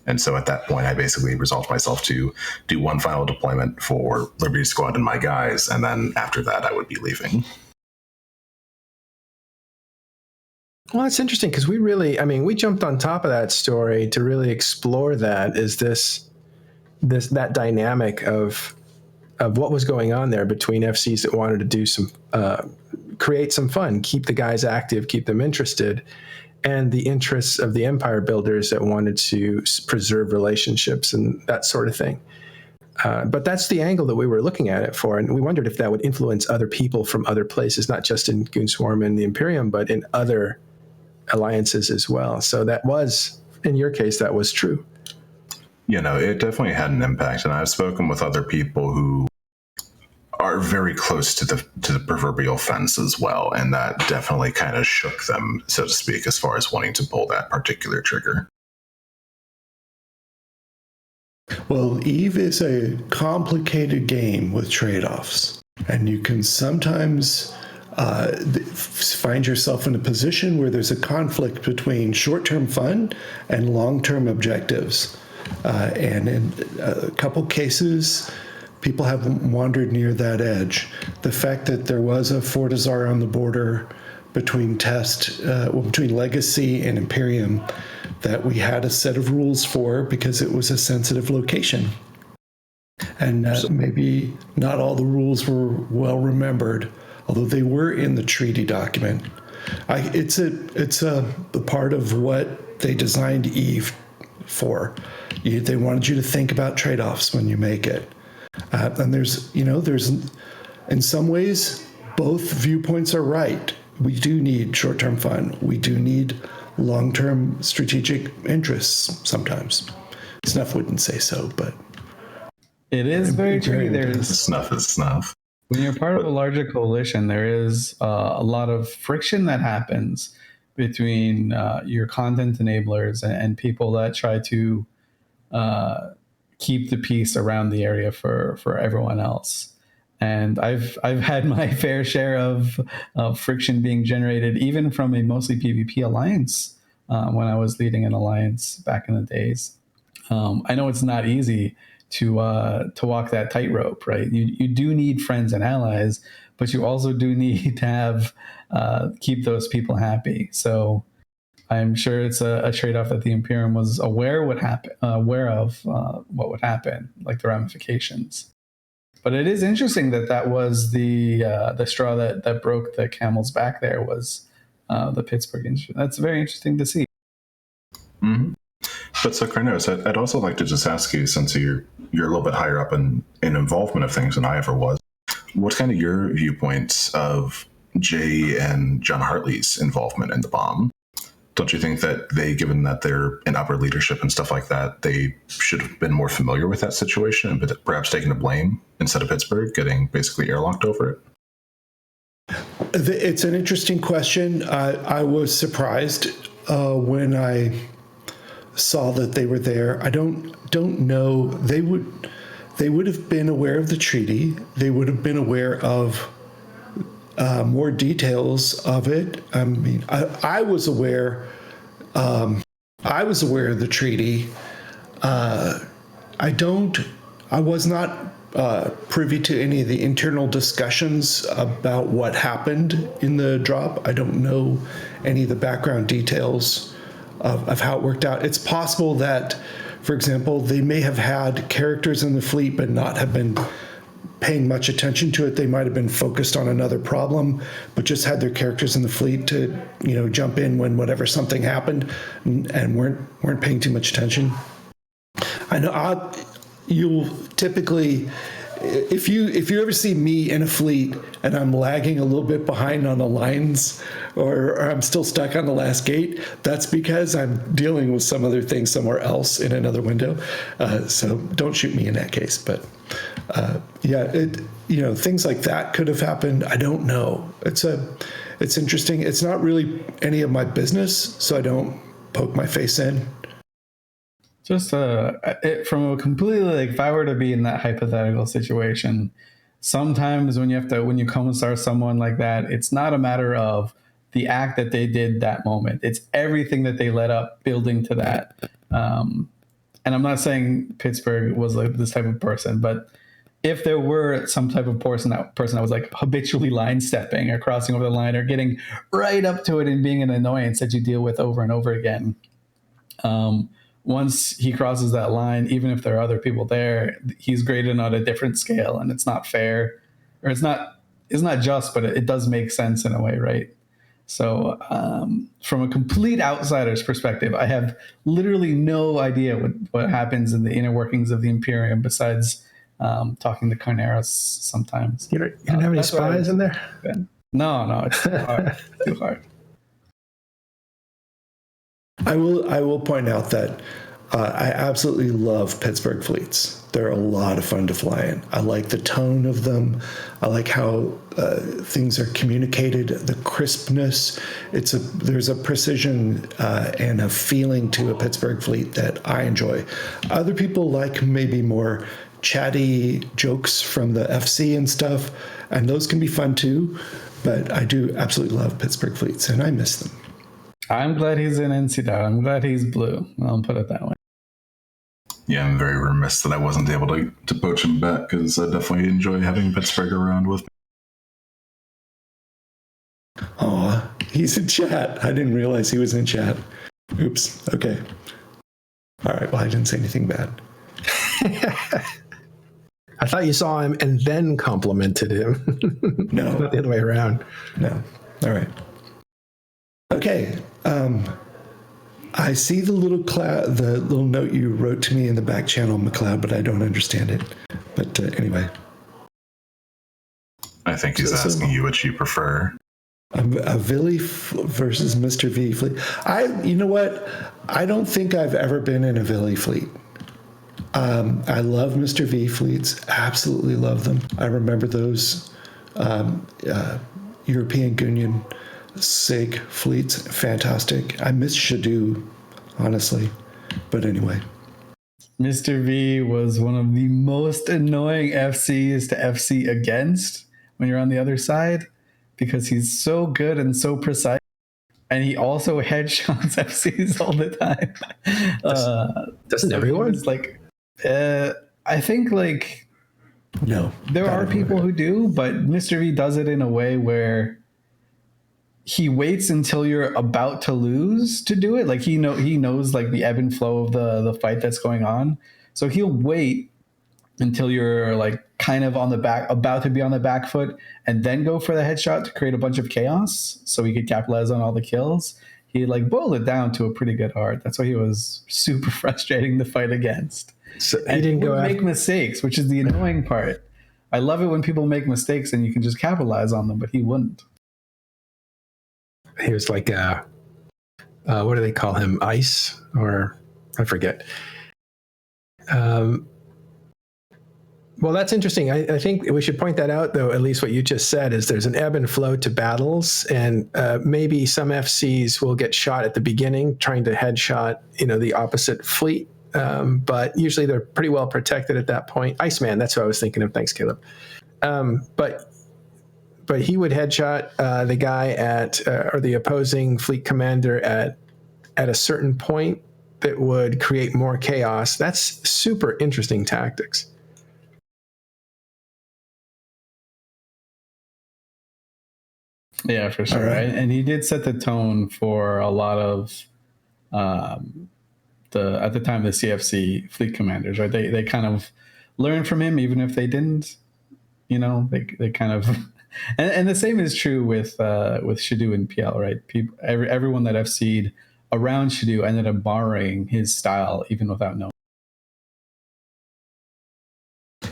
[SPEAKER 5] And so at that point, I basically resolved myself to do one final deployment for Liberty Squad and my guys, and then after that, I would be leaving.
[SPEAKER 2] Well, that's interesting because we jumped on top of that story to really explore that. Is that dynamic of what was going on there between FCs that wanted to do some create some fun, keep the guys active, keep them interested, and the interests of the empire builders that wanted to preserve relationships and that sort of thing. But that's the angle that we were looking at it for, and we wondered if that would influence other people from other places, not just in Goonswarm and the Imperium, but in other alliances as well. So that was, in your case, that was true.
[SPEAKER 5] It definitely had an impact, and I've spoken with other people who are very close to the proverbial fence as well, and that definitely kind of shook them, so to speak, as far as wanting to pull that particular trigger.
[SPEAKER 3] Well, EVE is a complicated game with trade-offs, and you can sometimes find yourself in a position where there's a conflict between short-term fun and long-term objectives. And in a couple cases, people have wandered near that edge. The fact that there was a Fortizar on the border between between Legacy and Imperium that we had a set of rules for because it was a sensitive location. And maybe not all the rules were well remembered, although they were in the treaty document. It's a part of what they designed EVE for. They wanted you to think about trade-offs when you make it. And there's in some ways, both viewpoints are right. We do need short-term fun. We do need long-term strategic interests sometimes. Snuff wouldn't say so, but
[SPEAKER 4] it is very tricky. There's
[SPEAKER 5] snuff is snuff.
[SPEAKER 4] When you're part of a larger coalition, there is a lot of friction that happens between your content enablers and people that try to keep the peace around the area for everyone else. And I've had my fair share of friction being generated, even from a mostly PvP alliance when I was leading an alliance back in the days. I know it's not easy to walk that tightrope, right? You do need friends and allies, but you also do need to have keep those people happy. So I'm sure it's a trade-off that the Imperium was aware of what would happen, like the ramifications. But it is interesting that was the straw that broke the camel's back. There was the Pittsburgh incident. That's very interesting to see.
[SPEAKER 5] Mm-hmm. But so, Carnos, I'd also like to just ask you, since you're a little bit higher up in involvement of things than I ever was, what's kind of your viewpoints of Jay and John Hartley's involvement in the bomb? Don't you think that they, given that they're in upper leadership and stuff like that, they should have been more familiar with that situation and perhaps taken the blame instead of Pittsburgh getting basically airlocked over it?
[SPEAKER 3] It's an interesting question. I was surprised when I saw that they were there. I don't know. They would have been aware of the treaty. They would have been aware of more details of it. I mean, I was aware. I was aware of the treaty. I was not privy to any of the internal discussions about what happened in the drop. I don't know any of the background details of how it worked out. It's possible that, for example, they may have had characters in the fleet but not have been paying much attention to it. They might have been focused on another problem, but just had their characters in the fleet to, jump in when whatever something happened, and weren't paying too much attention. I know you'll typically, if you ever see me in a fleet and I'm lagging a little bit behind on the lines, or I'm still stuck on the last gate, that's because I'm dealing with some other thing somewhere else in another window. So don't shoot me in that case. But things like that could have happened. I don't know. It's interesting. It's not really any of my business, so I don't poke my face in.
[SPEAKER 4] Just from a completely, if I were to be in that hypothetical situation, sometimes when you co-star someone like that, it's not a matter of the act that they did that moment. It's everything that they led up building to that. And I'm not saying Pittsburgh was like this type of person, but if there were some type of person that was like habitually line stepping or crossing over the line or getting right up to it and being an annoyance that you deal with over and over again, once he crosses that line, even if there are other people there, he's graded on a different scale, and it's not fair, or it's not just, but it does make sense in a way, right? So from a complete outsider's perspective, I have literally no idea what happens in the inner workings of the Imperium besides talking to Carneros sometimes.
[SPEAKER 2] You don't have any spies in there?
[SPEAKER 4] No, it's too hard. Too hard.
[SPEAKER 3] I will point out that I absolutely love Pittsburgh fleets. They're a lot of fun to fly in. I like the tone of them. I like how things are communicated, the crispness. There's a precision and a feeling to a Pittsburgh fleet that I enjoy. Other people like maybe more chatty jokes from the FC and stuff, and those can be fun too. But I do absolutely love Pittsburgh fleets, and I miss them.
[SPEAKER 4] I'm glad he's in NCDOT. I'm glad he's blue. I'll put it that way.
[SPEAKER 5] Yeah, I'm very remiss that I wasn't able to poach him back, because I definitely enjoy having Pittsburgh around with me.
[SPEAKER 3] Oh, he's in chat. I didn't realize he was in chat. Oops. Okay. All right. Well, I didn't say anything bad.
[SPEAKER 2] I thought you saw him and then complimented him.
[SPEAKER 3] No.
[SPEAKER 2] Not the other way around.
[SPEAKER 3] No. All right. Okay. I see the little note you wrote to me in the back channel, McLeod, but I don't understand it. But anyway.
[SPEAKER 5] I think he's asking you which you prefer.
[SPEAKER 3] A Villy versus Mr. V fleet. You know what? I don't think I've ever been in a Villy fleet. I love Mr. V fleets. Absolutely love them. I remember those European Union SIG fleets. Fantastic. I miss Shadoo, honestly. But anyway.
[SPEAKER 4] Mr. V was one of the most annoying FCs to FC against when you're on the other side, because he's so good and so precise. And he also headshots FCs all the time.
[SPEAKER 2] Doesn't everyone?
[SPEAKER 4] It's like, I think like
[SPEAKER 3] No.
[SPEAKER 4] there are people who do, but Mr. V does it in a way where he waits until you're about to lose to do it. Like he knows like the ebb and flow of the fight that's going on. So he'll wait until you're like kind of on the back, about to be on the back foot, and then go for the headshot to create a bunch of chaos so he could capitalize on all the kills. He like boiled it down to a pretty good art. That's why he was super frustrating to fight against.
[SPEAKER 2] So
[SPEAKER 4] And
[SPEAKER 2] he didn't go
[SPEAKER 4] make
[SPEAKER 2] after.
[SPEAKER 4] mistakes, which is the annoying part. I love it when people make mistakes and you can just capitalize on them, but he wouldn't.
[SPEAKER 2] He was like, what do they call him? Ice, or I forget. Well, that's interesting. I think we should point that out, though. At least what you just said is there's an ebb and flow to battles, and maybe some FCs will get shot at the beginning trying to headshot, the opposite fleet. But usually they're pretty well protected at that point. Iceman, that's what I was thinking of. Thanks, Caleb. But he would headshot the guy or the opposing fleet commander at a certain point that would create more chaos. That's super interesting tactics.
[SPEAKER 4] Yeah, for sure.
[SPEAKER 3] Right.
[SPEAKER 4] And he did set the tone for a lot of at the time the CFC fleet commanders, right? They kind of learned from him, even if they didn't. They kind of, and the same is true with Shadu and PL, right? Everyone that FC'd around Shadu ended up borrowing his style, even without knowing.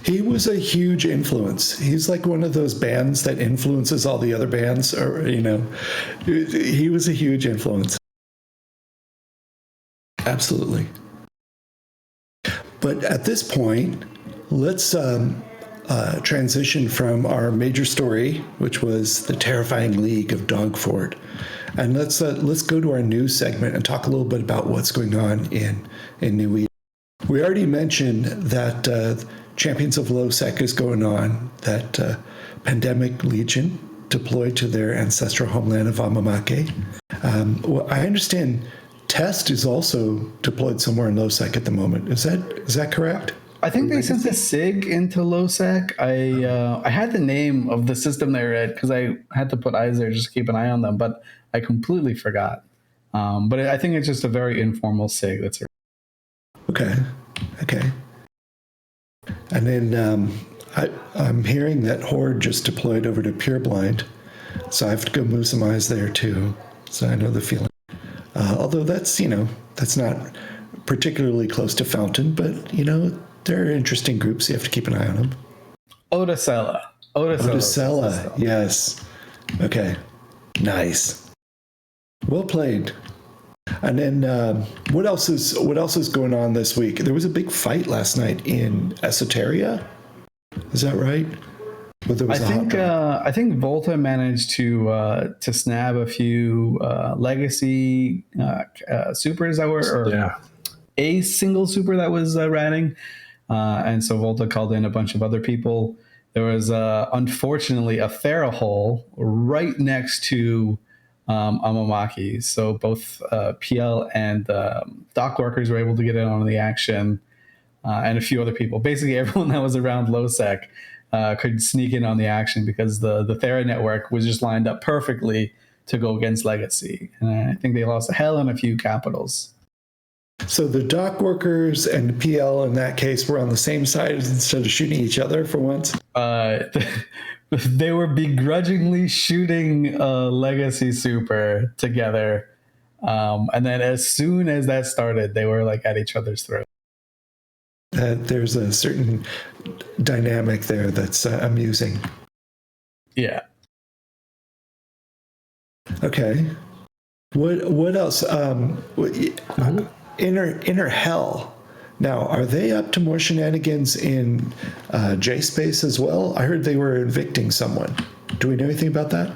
[SPEAKER 3] He was a huge influence. He's like one of those bands that influences all the other bands, or he was a huge influence. Absolutely. But at this point, let's transition from our major story, which was the terrifying League of Dogfort, and let's go to our news segment and talk a little bit about what's going on in New Eden. We already mentioned that Champions of Losec is going on, that Pandemic Legion deployed to their ancestral homeland of Amamake. Well, I understand Test is also deployed somewhere in Losec at the moment. Is that correct?
[SPEAKER 4] I think they sent a SIG into Losec. I had the name of the system they were at because I had to put eyes there just to keep an eye on them, but I completely forgot. But I think it's just a very informal SIG. That's
[SPEAKER 3] Okay. And then I'm hearing that Horde just deployed over to Pureblind, so I have to go move some eyes there too. So I know the feeling. Although that's not particularly close to Fountain, but they're interesting groups. You have to keep an eye on them.
[SPEAKER 4] Odacella,
[SPEAKER 3] yes. Okay, nice. Well played. And then what else is going on this week? There was a big fight last night in Esoteria. Is that right?
[SPEAKER 4] I think Volta managed to snab a few legacy supers that were, a single super that was ratting, and so Volta called in a bunch of other people. There was unfortunately a Therahole right next to Amamaki, so both PL and dock workers were able to get in on the action, and a few other people. Basically, everyone that was around Losec could sneak in on the action because the Thera network was just lined up perfectly to go against Legacy. And I think they lost a hell and a few capitals.
[SPEAKER 3] So the dock workers and PL in that case were on the same side instead of shooting each other for once?
[SPEAKER 4] They were begrudgingly shooting a Legacy Super together. And then as soon as that started, they were like at each other's throat.
[SPEAKER 3] There's a certain dynamic there that's amusing.
[SPEAKER 4] Yeah.
[SPEAKER 3] Okay. What else? Inner Hell. Now, are they up to more shenanigans in J Space as well? I heard they were evicting someone. Do we know anything about that?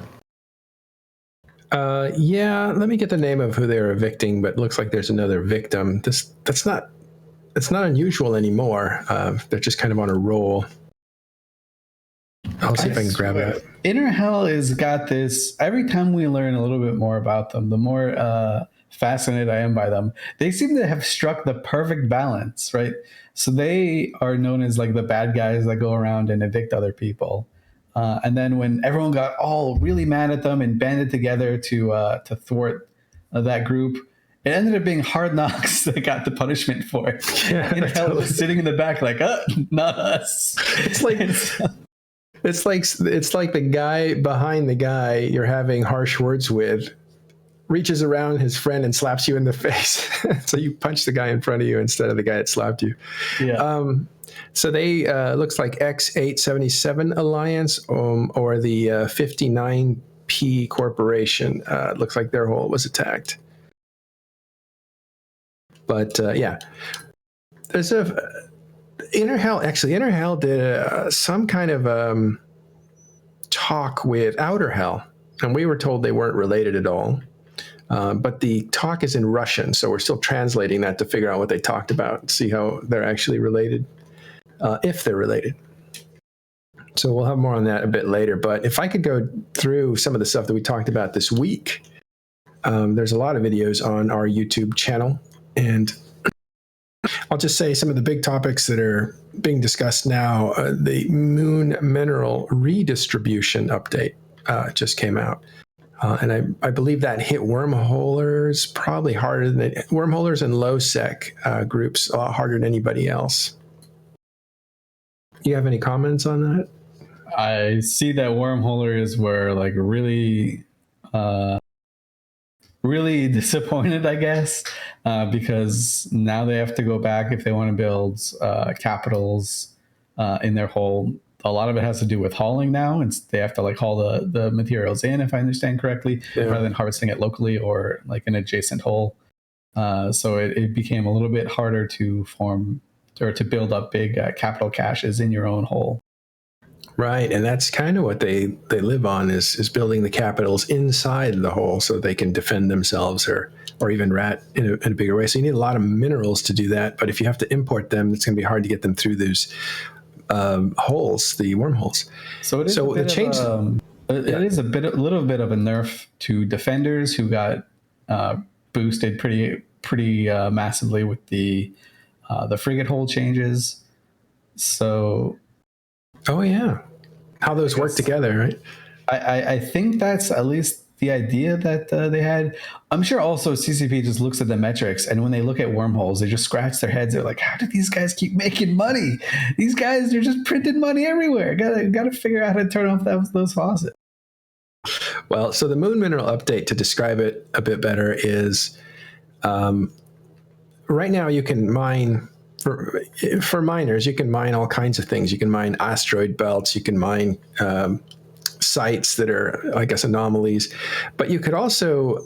[SPEAKER 2] Yeah, let me get the name of who they're evicting, but it looks like there's another victim. It's not unusual anymore. They're just kind of on a roll. I'll see if I can grab it.
[SPEAKER 4] Inner Hell has got this. Every time we learn a little bit more about them, the more fascinated I am by them. They seem to have struck the perfect balance, right? So they are known as like the bad guys that go around and evict other people. And then when everyone got all really mad at them and banded together to thwart that group, it ended up being Hard Knocks that got the punishment for it.
[SPEAKER 2] Yeah,
[SPEAKER 4] And Hell
[SPEAKER 2] totally.
[SPEAKER 4] was sitting in the back like, not us.
[SPEAKER 2] It's like it's like the guy behind the guy you're having harsh words with reaches around his friend and slaps you in the face. So you punch the guy in front of you instead of the guy that slapped you.
[SPEAKER 4] Yeah.
[SPEAKER 2] So they looks like X877 Alliance or the 59P Corporation. Looks like their hole was attacked. But yeah, there's Inner Hell did some kind of talk with Outer Hell, and we were told they weren't related at all. But the talk is in Russian, so we're still translating that to figure out what they talked about and see how they're actually related, if they're related. So we'll have more on that a bit later. But if I could go through some of the stuff that we talked about this week, there's a lot of videos on our YouTube channel. And I'll just say some of the big topics that are being discussed now. The Moon Mineral Redistribution Update just came out. And I believe that hit wormholers probably harder than wormholers and low sec groups a lot harder than anybody else. You have any comments on that?
[SPEAKER 4] I see that wormholers were like really disappointed, I guess, because now they have to go back if they want to build capitals in their hole. A lot of it has to do with hauling now, and they have to like haul the materials in, if I understand correctly, rather than harvesting it locally or like an adjacent hole. So it became a little bit harder to form or to build up big capital caches in your own hole.
[SPEAKER 2] Right, and that's kind of what they live on is building the capitals inside the hole so they can defend themselves or even rat in a bigger way. So you need a lot of minerals to do that, but if you have to import them, it's going to be hard to get them through those holes, the wormholes.
[SPEAKER 4] So it is a little bit of a nerf to defenders who got boosted pretty massively with the frigate hole changes. So.
[SPEAKER 2] Oh yeah, how those work together, right?
[SPEAKER 4] I think that's at least the idea that they had. I'm sure also CCP just looks at the metrics, and when they look at wormholes, they just scratch their heads. They're like, "How do these guys keep making money? These guys are just printing money everywhere. Got to figure out how to turn off those faucets."
[SPEAKER 2] Well, so the Moon Mineral Update, to describe it a bit better, is right now you can mine. For miners, you can mine all kinds of things. You can mine asteroid belts. You can mine sites that are, I guess, anomalies. But you could also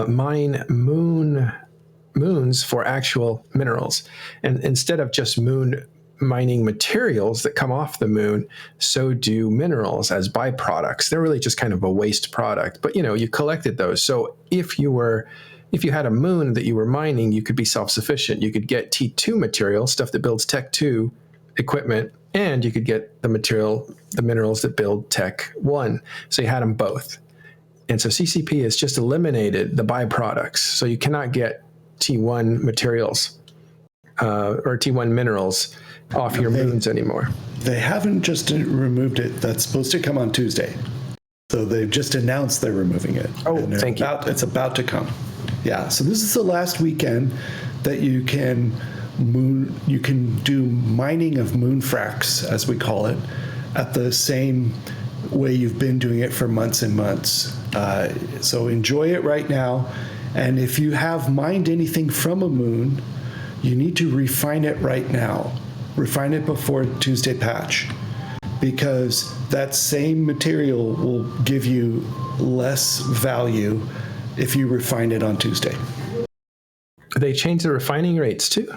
[SPEAKER 2] mine moons for actual minerals. And instead of just moon mining materials that come off the moon, so do minerals as byproducts. They're really just kind of a waste product. But, you collected those. So if you had a moon that you were mining, you could be self-sufficient. You could get T2 material, stuff that builds Tech 2 equipment, and you could get the minerals that build Tech 1. So you had them both. And so CCP has just eliminated the byproducts. So you cannot get T1 materials or T1 minerals off your moons anymore.
[SPEAKER 3] They haven't just removed it. That's supposed to come on Tuesday. So they've just announced they're removing it.
[SPEAKER 2] Oh, thank you.
[SPEAKER 3] It's about to come. Yeah, so this is the last weekend that you can do mining of moonfrax, as we call it, at the same way you've been doing it for months and months. So enjoy it right now. And if you have mined anything from a moon, you need to refine it right now. Refine it before Tuesday patch, because that same material will give you less value if you refine it on Tuesday.
[SPEAKER 2] They changed the refining rates too?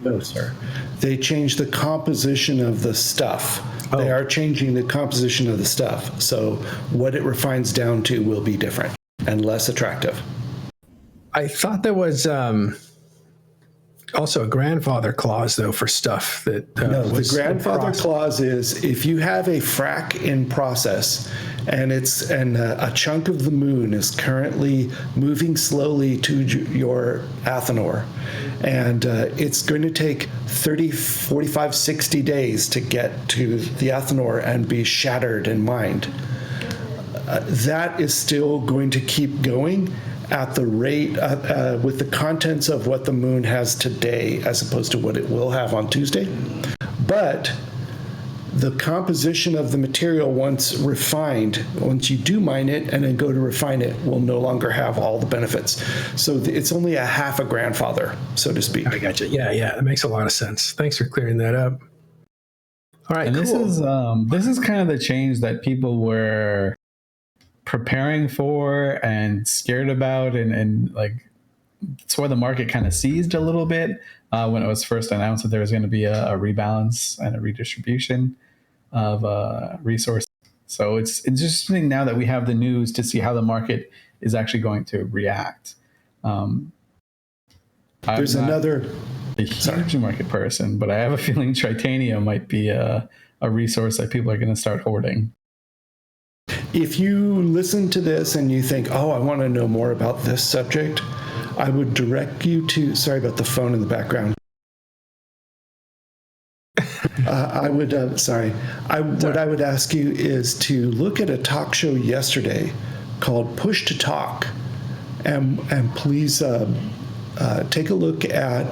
[SPEAKER 3] No, sir. They changed the composition of the stuff. Oh. They are changing the composition of the stuff. So what it refines down to will be different and less attractive.
[SPEAKER 2] I thought there was Also, a grandfather clause, though, for stuff that
[SPEAKER 3] No, the
[SPEAKER 2] was
[SPEAKER 3] grandfather clause is if you have a frac in process and a chunk of the moon is currently moving slowly to your Athanor, and it's going to take 30, 45, 60 days to get to the Athanor and be shattered and mined. That is still going to keep going at the rate with the contents of what the moon has today as opposed to what it will have on Tuesday. But the composition of the material, once refined, once you do mine it and then go to refine it, will no longer have all the benefits. So it's only a half a grandfather, so to speak.
[SPEAKER 2] I got you. Yeah, that makes a lot of sense. Thanks for clearing that up. All right,
[SPEAKER 4] and
[SPEAKER 2] cool.
[SPEAKER 4] This is kind of the change that people were preparing for and scared about, and like it's where the market kind of seized a little bit when it was first announced that there was going to be a rebalance and a redistribution of resources. So it's interesting now that we have the news to see how the market is actually going to react.
[SPEAKER 3] There's another
[SPEAKER 4] a huge market person, but I have a feeling Tritania might be a resource that people are going to start hoarding.
[SPEAKER 3] If you listen to this and you think, oh, I want to know more about this subject, I would direct you to, sorry about the phone in the background. What I would ask you is to look at a talk show yesterday called Push to Talk, and please take a look at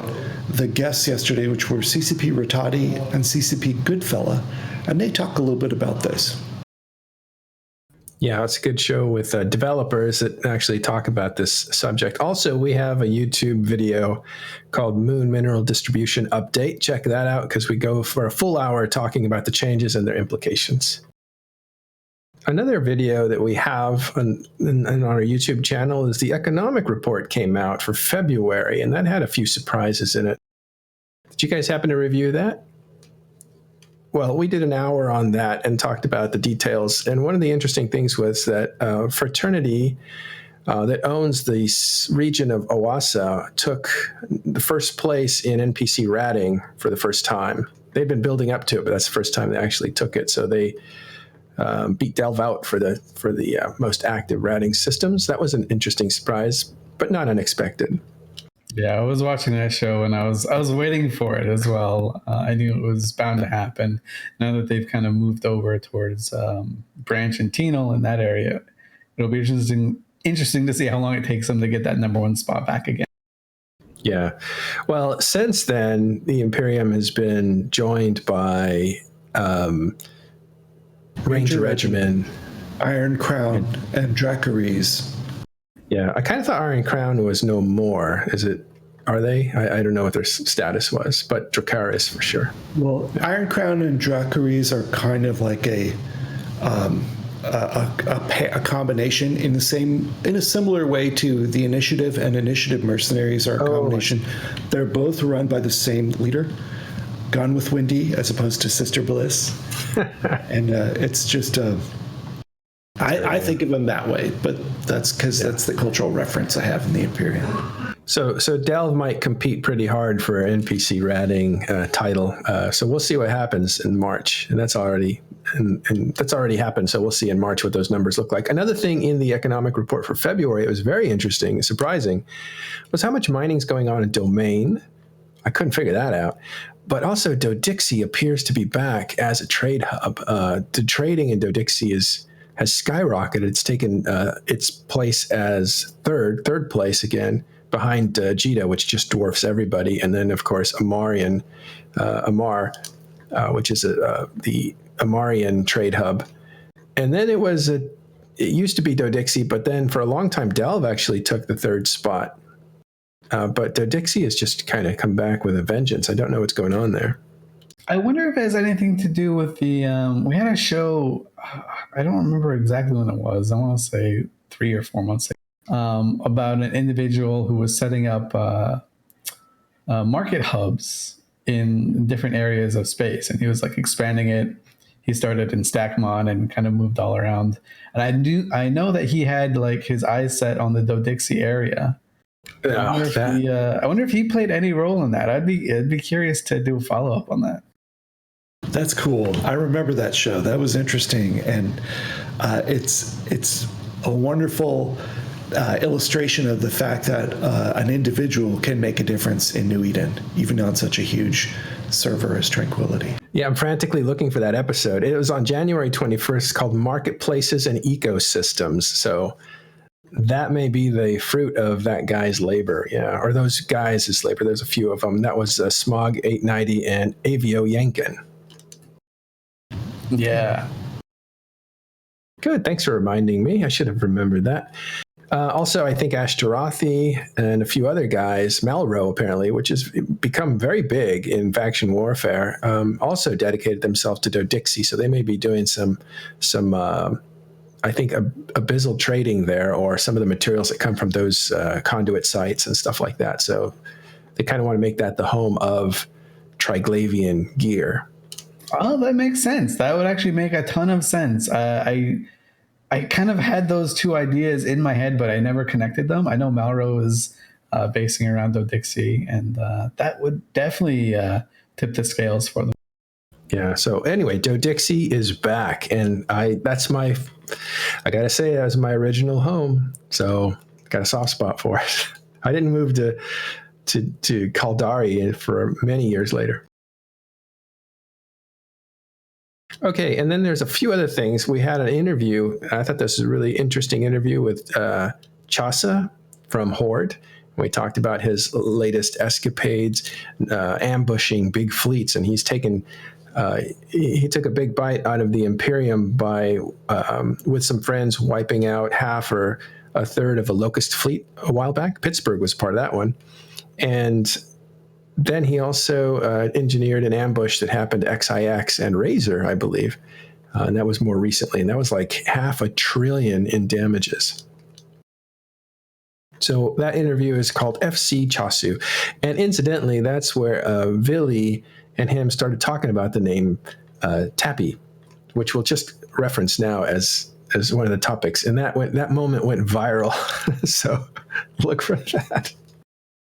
[SPEAKER 3] the guests yesterday, which were CCP Rattati and CCP Goodfella, and they talk a little bit about this.
[SPEAKER 2] Yeah, it's a good show with developers that actually talk about this subject. Also, we have a YouTube video called Moon Mineral Distribution Update. Check that out because we go for a full hour talking about the changes and their implications. Another video that we have on our YouTube channel is the economic report came out for February, and that had a few surprises in it. Did you guys happen to review that? Well, we did an hour on that and talked about the details. And one of the interesting things was that Fraternity that owns the region of Oasa took the first place in NPC ratting for the first time. They'd been building up to it, but that's the first time they actually took it. So they beat Delve out for the most active ratting systems. That was an interesting surprise, but not unexpected.
[SPEAKER 4] Yeah, I was watching that show and I was waiting for it as well. I knew it was bound to happen. Now that they've kind of moved over towards Branch and Tenal in that area, it'll be interesting to see how long it takes them to get that number one spot back again.
[SPEAKER 2] Yeah. Well, since then, the Imperium has been joined by Ranger Regiment,
[SPEAKER 3] Iron Crown, and Dracarys.
[SPEAKER 2] Yeah, I kind of thought Iron Crown was no more. Are they? I don't know what their status was, but Dracarys for sure.
[SPEAKER 3] Well, Iron Crown and Dracarys are kind of like a combination in a similar way to the Initiative and Initiative Mercenaries are a combination. They're both run by the same leader, Gone with Wendy, as opposed to Sister Bliss, and it's just I think of them that way, but that's because that's the cultural reference I have in the Imperium.
[SPEAKER 2] So Delve might compete pretty hard for an NPC ratting title. So we'll see what happens in March, and that's already happened. So we'll see in March what those numbers look like. Another thing in the economic report for February, it was very interesting and surprising, was how much mining is going on in Domain. I couldn't figure that out. But also Dodixie appears to be back as a trade hub. The trading in Dodixie has skyrocketed. It's taken its place as third place again, behind Jita, which just dwarfs everybody. And then, of course, Amar, which is the Amarian trade hub. And then it used to be Dodixie, but then for a long time, Delve actually took the third spot. But Dodixie has just kind of come back with a vengeance. I don't know what's going on there.
[SPEAKER 4] I wonder if it has anything to do with the, we had a show, I don't remember exactly when it was, I want to say 3 or 4 months ago, about an individual who was setting up market hubs in different areas of space. And he was like expanding it. He started in Stackmon and kind of moved all around. And I know that he had like his eyes set on the Dodixie area. I wonder if he played any role in that. I'd be curious to do a follow up on that.
[SPEAKER 3] That's cool. I remember that show. That was interesting, and it's a wonderful illustration of the fact that an individual can make a difference in New Eden, even on such a huge server as Tranquility.
[SPEAKER 2] Yeah, I'm frantically looking for that episode. It was on January 21st, called Marketplaces and Ecosystems. So that may be the fruit of that guy's labor, yeah, or those guys' labor. There's a few of them. That was Smog 890 and Avio Yankin.
[SPEAKER 4] Yeah.
[SPEAKER 2] Good. Thanks for reminding me. I should have remembered that. Also, I think Ashtarothi and a few other guys, Malro apparently, which has become very big in faction warfare, also dedicated themselves to Dodixie. So they may be doing some I think, abyssal trading there, or some of the materials that come from those conduit sites and stuff like that. So they kind of want to make that the home of Triglavian gear.
[SPEAKER 4] Oh, that makes sense. That would actually make a ton of sense. I kind of had those two ideas in my head, but I never connected them. I know Malro is basing around Dodixie, and that would definitely tip the scales for them.
[SPEAKER 2] Yeah. So anyway, Dodixie is back, and I gotta say, that was my original home. So I got a soft spot for it. I didn't move to Kaldari for many years later. Okay, and then there's a few other things. We had an interview. I thought this was a really interesting interview with Chasa from Horde. We talked about his latest escapades, ambushing big fleets, and he took a big bite out of the Imperium by, with some friends, wiping out half or a third of a Locust fleet a while back. Pittsburgh was part of that one. And then he also engineered an ambush that happened to XIX and Razor, I believe. And that was more recently. And that was like $500 billion in damages. So that interview is called FC Chasu. And incidentally, that's where Vili and him started talking about the name Tappy, which we'll just reference now as one of the topics. And that moment went viral. So look for that.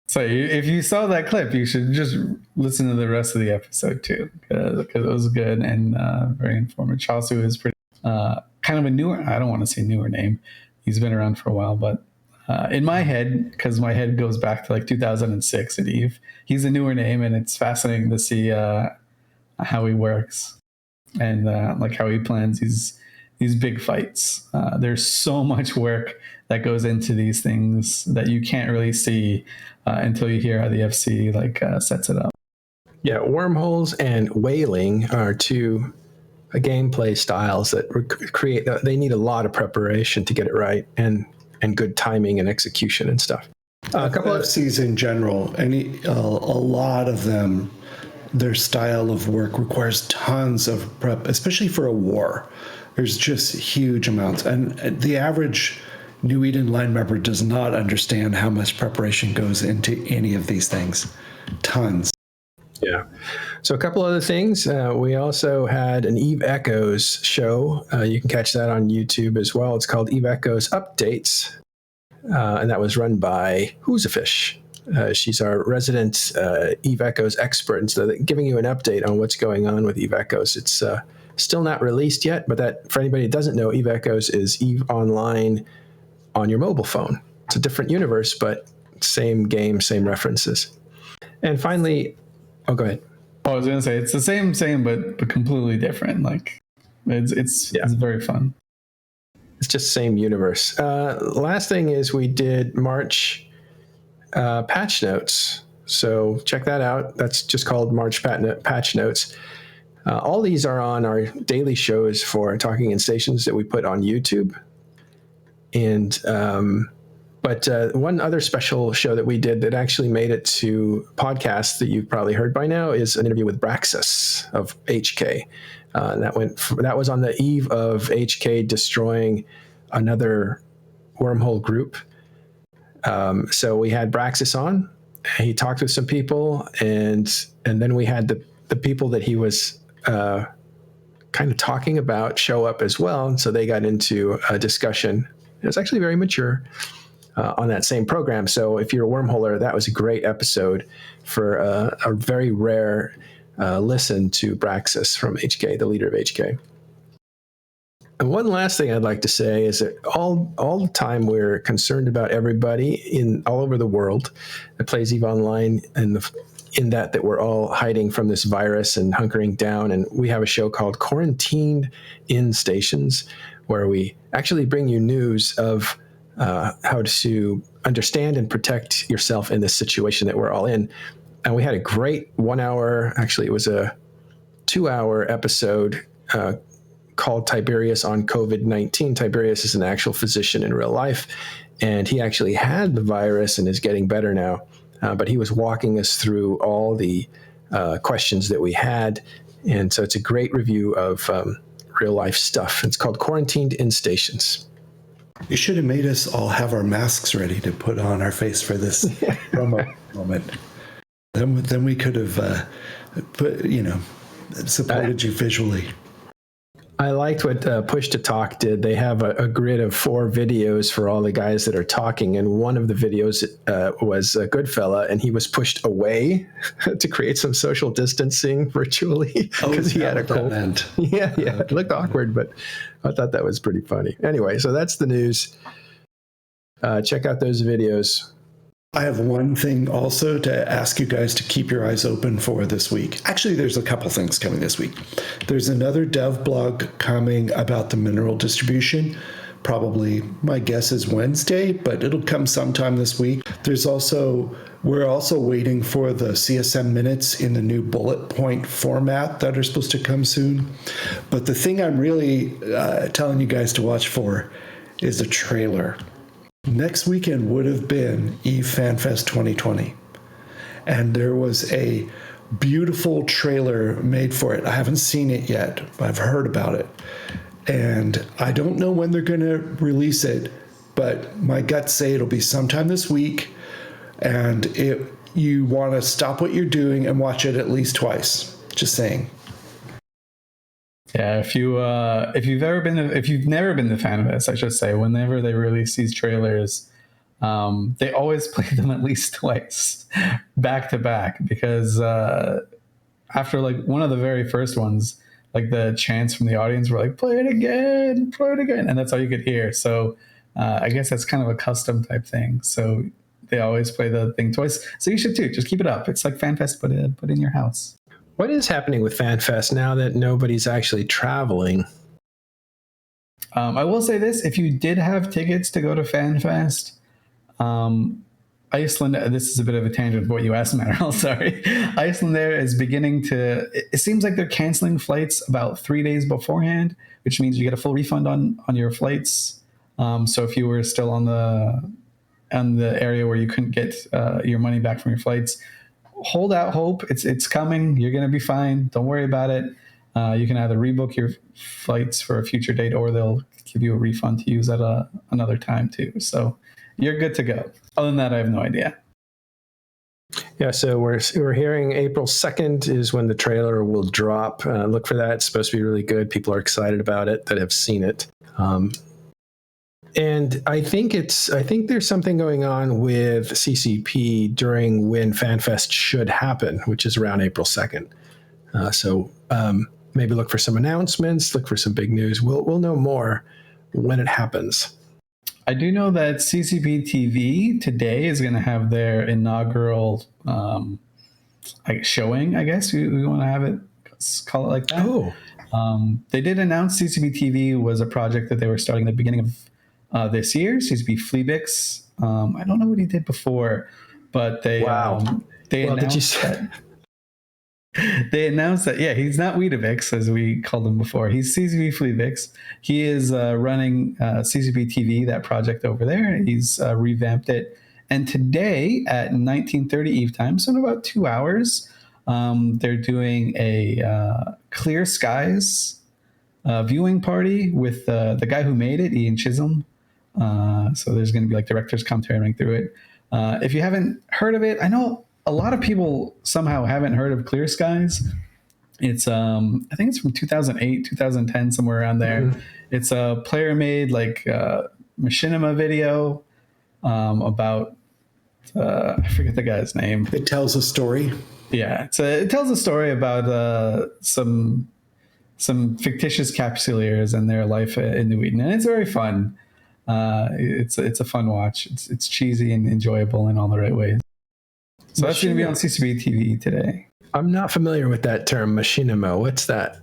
[SPEAKER 4] So if you saw that clip, you should just listen to the rest of the episode too, because it was good and very informative. Chasu is pretty kind of a newer, I don't want to say newer name. He's been around for a while, but in my head, because my head goes back to like 2006 at Eve, he's a newer name, and it's fascinating to see how he works and like how he plans these big fights. There's so much work that goes into these things that you can't really see until you hear how the FC sets it up.
[SPEAKER 2] Yeah, wormholes and whaling are two gameplay styles that create. They need a lot of preparation to get it right, and good timing and execution and stuff.
[SPEAKER 3] A couple of FCs in general, a lot of them, their style of work requires tons of prep, especially for a war. There's just huge amounts, and the average New Eden line member does not understand how much preparation goes into any of these things. Tons.
[SPEAKER 2] Yeah. So a couple other things. We also had an Eve Echoes show. You can catch that on YouTube as well. It's called Eve Echoes Updates. And that was run by Who's a Fish. She's our resident Eve Echoes expert. And so giving you an update on what's going on with Eve Echoes. It's still not released yet, but that for anybody who doesn't know, Eve Echoes is Eve Online on your mobile phone. It's a different universe, but same game, same references. And finally, go ahead.
[SPEAKER 4] I was going to say it's the same, but completely different. Like it's very fun.
[SPEAKER 2] It's just same universe. Last thing is we did March patch notes. So check that out. That's just called March patch notes. All these are on our daily shows for Talking in Stations that we put on YouTube. And but one other special show that we did that actually made it to podcasts that you've probably heard by now is an interview with Praxis of Hk. That was on the eve of Hk destroying another wormhole group. So we had Praxis on. He talked with some people, and then we had the people that he was kind of talking about show up as well. And so they got into a discussion. It was actually very mature. on that same program. So if you're a wormholer, that was a great episode for a very rare listen to Praxis from HK, the leader of HK. And one last thing I'd like to say is that all the time we're concerned about everybody all over the world that plays EVE Online, and in that we're all hiding from this virus and hunkering down. And we have a show called Quarantined in Stations, where we actually bring you news of how to understand and protect yourself in this situation that we're all in. And we had a great 1 hour, actually it was a 2 hour episode called Tiberius on COVID-19. Tiberius is an actual physician in real life, and he actually had the virus and is getting better now. But he was walking us through all the questions that we had. And so it's a great review of real life stuff. It's called Quarantined in Stations.
[SPEAKER 3] You should have made us all have our masks ready to put on our face for this promo moment. Then we could have supported you visually.
[SPEAKER 2] I liked what Push to Talk did. They have a grid of 4 videos for all the guys that are talking, and one of the videos was a good fella, and he was pushed away to create some social distancing virtually because he had a cold. Yeah, it looked awkward, but I thought that was pretty funny. Anyway, so that's the news. Check out those videos.
[SPEAKER 3] I have one thing also to ask you guys to keep your eyes open for this week. Actually, there's a couple things coming this week. There's another dev blog coming about the mineral distribution. Probably, my guess is Wednesday, but it'll come sometime this week. We're also waiting for the CSM minutes in the new bullet point format that are supposed to come soon. But the thing I'm really telling you guys to watch for is a trailer. Next weekend would have been EVE FanFest 2020. And there was a beautiful trailer made for it. I haven't seen it yet, but I've heard about it. And I don't know when they're going to release it, but my guts say it'll be sometime this week. And you want to stop what you're doing and watch it at least twice. Just saying.
[SPEAKER 4] Yeah, if you've never been to FanFest, I should say, whenever they release these trailers, they always play them at least twice, back to back, because after like one of the very first ones, like the chants from the audience were like, play it again, and that's all you could hear. So I guess that's kind of a custom type thing. So they always play the thing twice. So you should too. Just keep it up. It's like FanFest, but in your house.
[SPEAKER 2] What is happening with FanFest now that nobody's actually traveling?
[SPEAKER 4] I will say this. If you did have tickets to go to FanFest, Iceland, this is a bit of a tangent of what you asked, Manuel, sorry. Iceland there is beginning to, it seems like they're canceling flights about 3 days beforehand, which means you get a full refund on your flights. So if you were still on the area where you couldn't get your money back from your flights, hold out hope. It's coming. You're going to be fine. Don't worry about it. You can either rebook your flights for a future date, or they'll give you a refund to use at another time too. So you're good to go. Other than that, I have no idea.
[SPEAKER 2] Yeah, so we're hearing April 2nd is when the trailer will drop. Look for that. It's supposed to be really good. People are excited about it that have seen it. And I think there's something going on with CCP during when FanFest should happen, which is around April 2nd. So maybe look for some announcements, look for some big news. We'll know more when it happens.
[SPEAKER 4] I do know that CCP TV today is going to have their inaugural showing, I guess. We want to have it, call it like that.
[SPEAKER 2] Oh.
[SPEAKER 4] They did announce CCP TV was a project that they were starting at the beginning of this year. CCP Fleabix. I don't know what he did before, but they announced that. They announced that, yeah, he's not Weetabix, as we called him before. He's CCP Fleabix. He is running CCP TV, that project over there. He's revamped it. And today at 19:30 Eve time, so in about 2 hours, they're doing a Clear Skies viewing party with the guy who made it, Ian Chisholm. So there's going to be like director's commentary running through it. If you haven't heard of it, I know a lot of people somehow haven't heard of Clear Skies. It's I think it's from 2008, 2010, somewhere around there. Mm-hmm. It's a player-made like machinima video. about I forget the guy's name.
[SPEAKER 3] It tells a story.
[SPEAKER 4] Yeah, it tells a story about some fictitious capsuleers and their life in New Eden, and it's very fun. It's a fun watch. It's cheesy and enjoyable in all the right ways. So that's going to be on CCB TV today.
[SPEAKER 2] I'm not familiar with that term, machinima. What's that?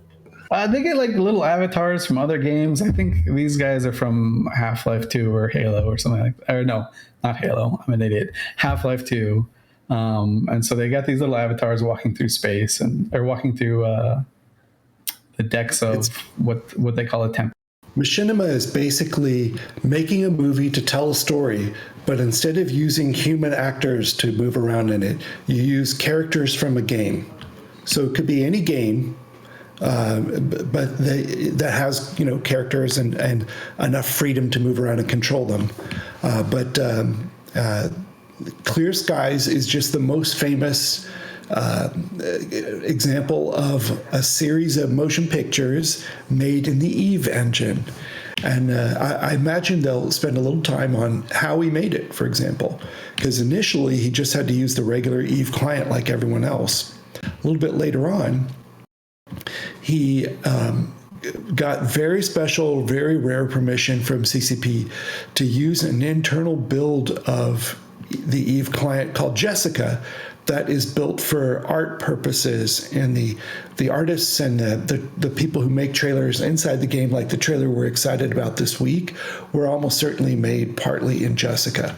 [SPEAKER 4] They get like little avatars from other games. I think these guys are from Half-Life 2 or Halo or something like that. Or no, not Halo. I'm an idiot. Half-Life 2. And so they got these little avatars walking through space or walking through the decks of what they call a temple.
[SPEAKER 3] Machinima is basically making a movie to tell a story, but instead of using human actors to move around in it, you use characters from a game. So it could be any game, but that has characters and enough freedom to move around and control them. But Clear Skies is just the most famous example of a series of motion pictures made in the Eve engine. And I imagine they'll spend a little time on how he made it, for example, because initially he just had to use the regular Eve client like everyone else. A little bit later on, he got very special, very rare permission from CCP to use an internal build of the Eve client called Jessica that is built for art purposes, and the artists and the people who make trailers inside the game, like the trailer we're excited about this week, were almost certainly made partly in Jessica.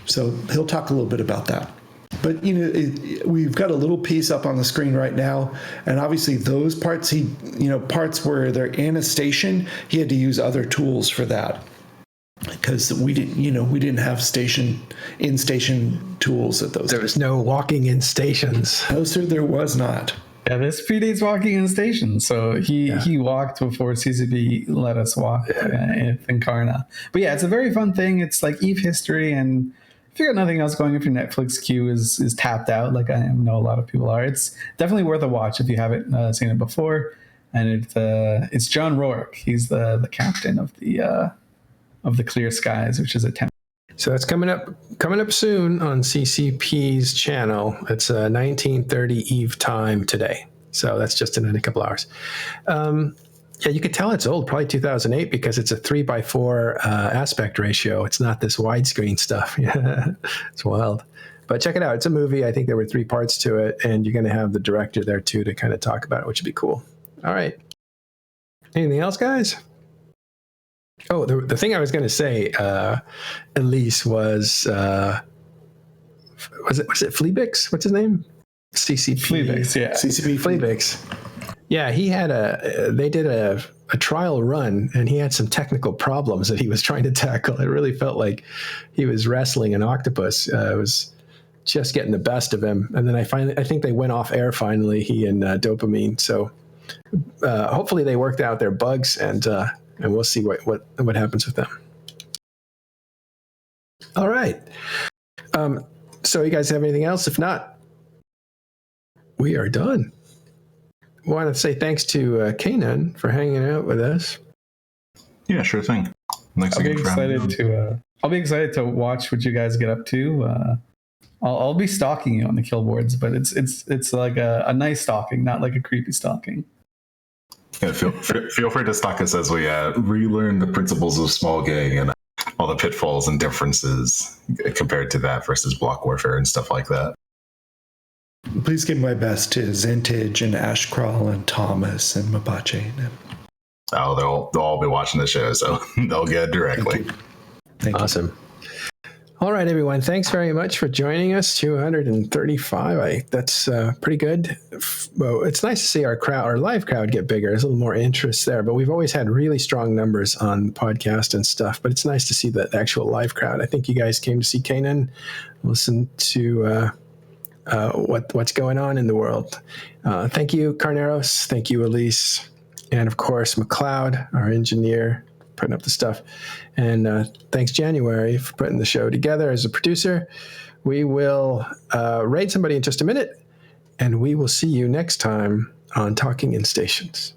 [SPEAKER 3] So he'll talk a little bit about that. But we've got a little piece up on the screen right now, and obviously those parts parts where they're in a station, he had to use other tools for that, because we didn't have in-station tools at those.
[SPEAKER 2] There was no walking in stations.
[SPEAKER 3] No, sir, there was not.
[SPEAKER 4] Yeah, this predates walking in stations. So he walked before CCP let us walk in Incarna. But yeah, it's a very fun thing. It's like Eve history, and if you got nothing else going, if your Netflix queue is tapped out, like I know a lot of people are, it's definitely worth a watch if you haven't seen it before. And it's John Rourke. He's the captain of the Clear Skies, which is a temple.
[SPEAKER 2] So that's coming up soon on CCP's channel. It's 1930 Eve time today. So that's just in a couple hours. Yeah, you could tell it's old, probably 2008, because it's a 3:4 aspect ratio. It's not this widescreen stuff. It's wild. But check it out. It's a movie. I think there were 3 parts to it, and you're going to have the director there too to kind of talk about it, which would be cool. All right. Anything else, guys? Oh, the thing I was going to say, Elise, was it Fleabix? What's his name? CCP.
[SPEAKER 4] Fleabix, yeah.
[SPEAKER 3] CCP
[SPEAKER 2] Fleabix. Yeah, he had they did a trial run, and he had some technical problems that he was trying to tackle. It really felt like he was wrestling an octopus. It was just getting the best of him. And then I think they went off air finally, he and Dopamine. So hopefully they worked out their bugs, and we'll see what happens with them. All right. So you guys have anything else? If not, we are done. I want to say thanks to Kanan for hanging out with us.
[SPEAKER 5] Yeah, sure thing.
[SPEAKER 4] I'll be excited to watch what you guys get up to. I'll be stalking you on the kill boards, but it's like a nice stalking, not like a creepy stalking.
[SPEAKER 5] Yeah, feel free to stalk us as we relearn the principles of small gang and all the pitfalls and differences compared to that versus block warfare and stuff like that.
[SPEAKER 3] Please give my best to Zentage and Ashcrawl and Thomas and Mabache.
[SPEAKER 5] Oh, they'll all be watching the show, so they'll get it directly.
[SPEAKER 3] Thank you.
[SPEAKER 2] Awesome. All right, everyone. Thanks very much for joining us. 235. That's pretty good. Well, it's nice to see our live crowd get bigger. There's a little more interest there, but we've always had really strong numbers on podcast and stuff. But it's nice to see the actual live crowd. I think you guys came to see Kanan, listen to what's going on in the world. Thank you, Carneros. Thank you, Elise, and of course McLeod, our engineer, putting up the stuff. And thanks, January, for putting the show together as a producer. We will raid somebody in just a minute, and we will see you next time on Talking in Stations.